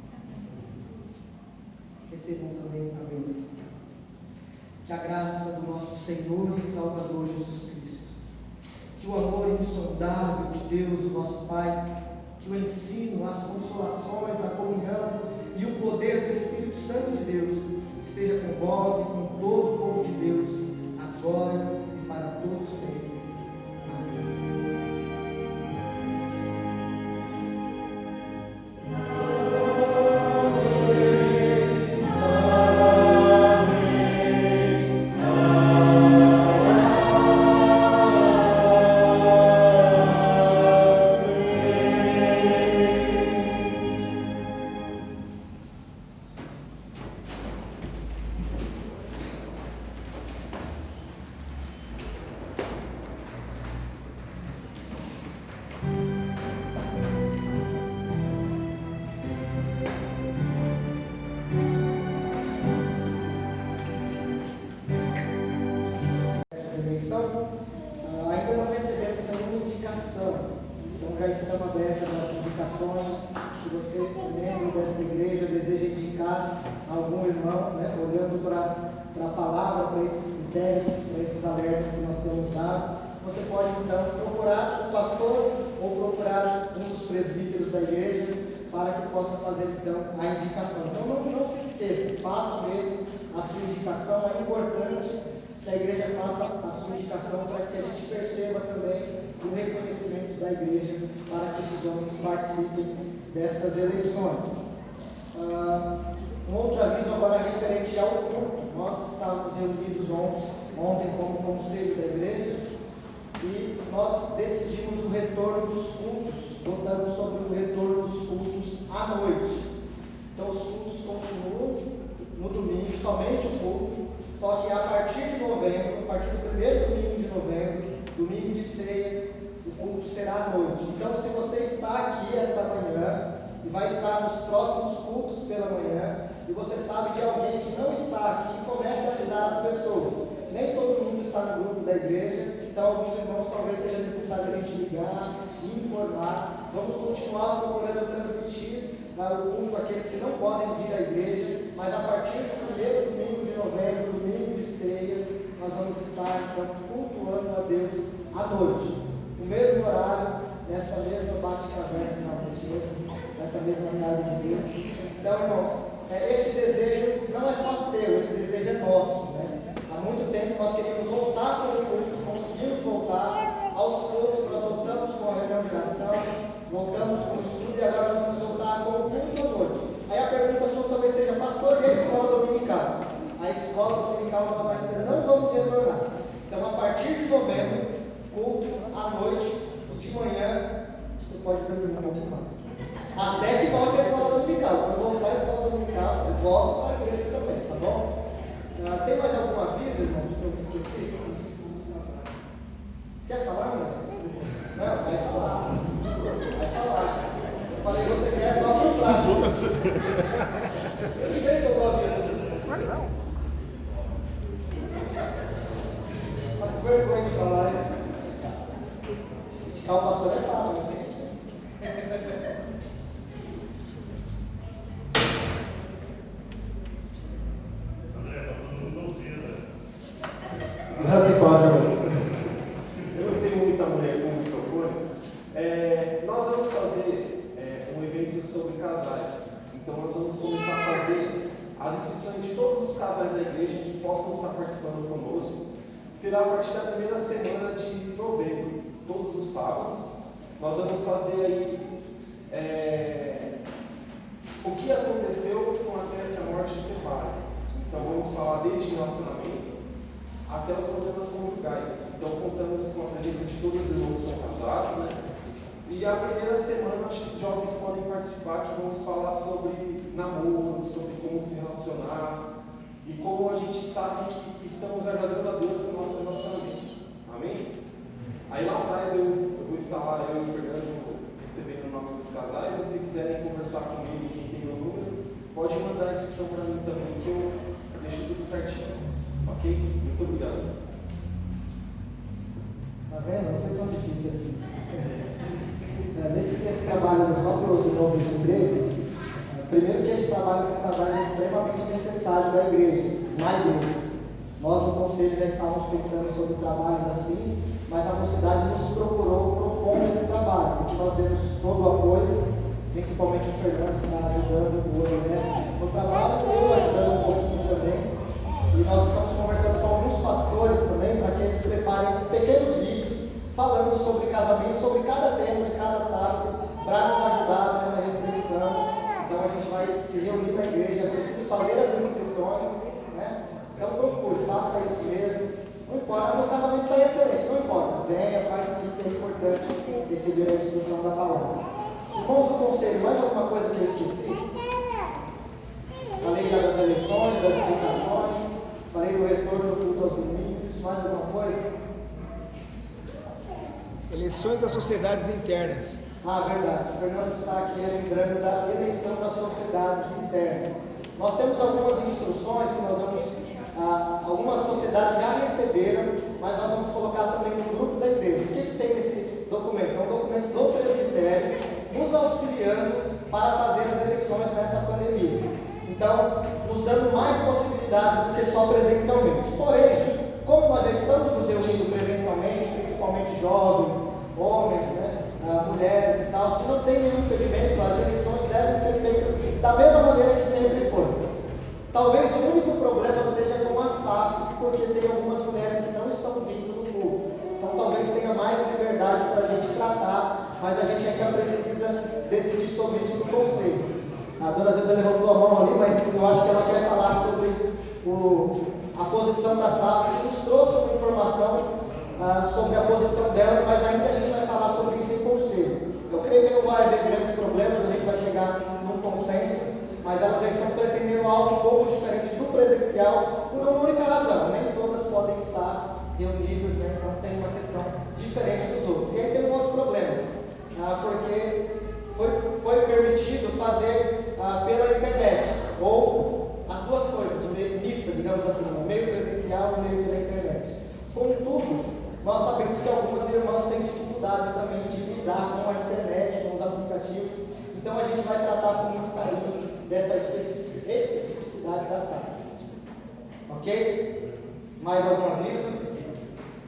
Recebam também a bênção. Que a graça do nosso Senhor e Salvador Jesus Cristo, que o amor insondável de Deus, o nosso Pai, que o ensino, as consolações, a comunhão e o poder do Espírito Santo de Deus esteja com vós e com todo o povo de Deus, agora e para todos sempre. Amém. irmão, né, olhando para a palavra, para esses critérios, para esses alertas que nós temos dado, você pode então procurar o pastor ou procurar um dos presbíteros da igreja para que possa fazer então a indicação. Então não se esqueça, faça mesmo a sua indicação. É importante que a igreja faça a sua indicação para que a gente perceba também o reconhecimento da igreja para que esses homens participem destas eleições. Um outro aviso agora referente ao culto. Nós estávamos reunidos ontem como conselho da igreja e nós decidimos o retorno dos cultos, votamos sobre o retorno dos cultos à noite. Então os cultos continuam no domingo, somente o culto, só que a partir de novembro, a partir do primeiro domingo de novembro, domingo de ceia, o culto será à noite. Então se você está aqui esta manhã e vai estar nos próximos cultos pela manhã, e você sabe de alguém que não está aqui, comece a avisar as pessoas. Nem todo mundo está no grupo da igreja, então alguns irmãos talvez seja necessário a gente ligar e informar. Vamos continuar procurando transmitir o culto àqueles que não podem vir à igreja, mas a partir do primeiro domingo de novembro, domingo de ceia, nós vamos estar então, cultuando a Deus à noite, no mesmo horário, nessa mesma bate-caverna, nessa mesma casa de Deus. Então, irmãos, este desejo não é só seu, esse desejo é nosso, né? Há muito tempo nós queríamos voltar para o culto, conseguimos voltar, aos poucos nós voltamos com a reunião de oração, voltamos com o estudo e agora nós vamos voltar com o culto à noite. Aí a pergunta sua talvez seja, pastor, e a escola dominical? A escola dominical nós ainda não vamos retornar. Então, a partir de novembro, culto à noite e de manhã, você pode dormir um pouco mais. Até que volte a escola dominical. Quando voltar a escola dominical, você volta para a igreja também, tá bom? Tem mais algum aviso, irmãos, que eu me esqueci? Você quer falar, né? Não, vai falar. Vai falar. Eu falei, você quer só para o plástico. Eu não sei qual aviso. Mas não. Tá com vergonha de falar, né? Criticar o pastor é fácil, não tem? Graças e paz, irmãos. Eu não tenho muita mulher com o microfone. Nós vamos fazer um evento sobre casais. Então, nós vamos começar a fazer as inscrições de todos os casais da igreja que possam estar participando conosco. Será a partir da primeira semana de novembro, todos os sábados. Nós vamos fazer aí o que aconteceu com aquele que a morte nos separa. Então, vamos falar desde relacionamento até os problemas conjugais. Então, contamos com a presença de todos os irmãos que são casados, né? E a primeira semana, acho que os jovens podem participar, que vamos falar sobre namoro, sobre como se relacionar e como a gente sabe que estamos agradando a Deus com o nosso relacionamento. Amém? Aí lá atrás eu vou estar lá, eu e o Fernando, recebendo o nome dos casais. Se vocês quiserem conversar comigo, quem tem meu número, pode mandar a inscrição para mim também, que eu deixo tudo certinho. Ok? Muito obrigado. Tá vendo? Não foi tão difícil assim. Nesse trabalho só para os irmãos de emprego, primeiro que esse trabalho com casais é extremamente necessário da igreja, na igreja. Nós no conselho já estávamos pensando sobre trabalhos assim, mas a mocidade nos procurou propondo esse trabalho, porque nós demos todo o apoio, principalmente o Fernando está ajudando o André no trabalho, eu ajudando um pouquinho também. E nós estamos conversando com alguns pastores também, para que eles preparem pequenos vídeos falando sobre casamento, sobre cada tema de cada sábado, para nos ajudar nessa reflexão. Então a gente vai se reunir na igreja, é preciso fazer as inscrições, né? Então procure, faça isso mesmo. Não importa, meu casamento está excelente, não importa. Venha, participe, é importante receber a instrução da palavra. Irmãos do conselho, mais alguma coisa que eu esqueci? Falei das eleições, das explicações, falei do retorno do culto aos domingos, mais alguma coisa? Eleições das sociedades internas. Verdade. O Fernando está aqui lembrando da eleição das sociedades internas. Nós temos algumas instruções que nós vamos, algumas sociedades já receberam, mas nós vamos colocar também no grupo da igreja. O que tem nesse documento? É um documento do presbitério nos auxiliando para fazer as eleições nessa pandemia. Então, nos dando mais possibilidades do que só presencialmente. Porém, como nós já estamos nos reunindo presencialmente, principalmente jovens, homens, né, mulheres e tal, se não tem nenhum impedimento, as eleições devem ser feitas da mesma maneira que sempre foi. Talvez o único problema seja com a SAF, porque tem algumas mulheres que não estão vindo no culto. Então talvez tenha mais liberdade para a gente tratar, mas a gente ainda precisa decidir sobre isso no conselho. A dona Zilda levantou a mão ali, mas eu acho que ela quer falar sobre a posição da SAF, que nos trouxe uma informação sobre a posição delas, mas ainda a gente vai falar sobre isso em conselho. Eu creio que não vai haver grandes problemas, a gente vai chegar num consenso, mas elas já estão pretendendo algo um pouco diferente do presencial, por uma única razão: nem todas podem estar reunidas, né? Então tem uma questão diferente dos outros. E aí tem um outro problema, porque foi permitido fazer pela internet, ou as duas coisas, mista, digamos assim, o meio presencial e o meio pela internet. Contudo, nós sabemos que algumas irmãs têm dificuldade também de lidar com a internet, com os aplicativos, então a gente vai tratar com muito carinho dessa especificidade da sala. Ok? Mais algum aviso?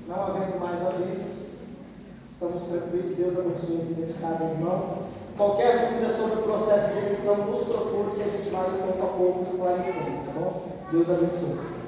Não havendo mais avisos, estamos tranquilos. Deus abençoe a vida de cada irmão. Qualquer dúvida sobre o processo de eleição, nos procure, que a gente vai pouco a pouco esclarecendo, tá bom? Deus abençoe.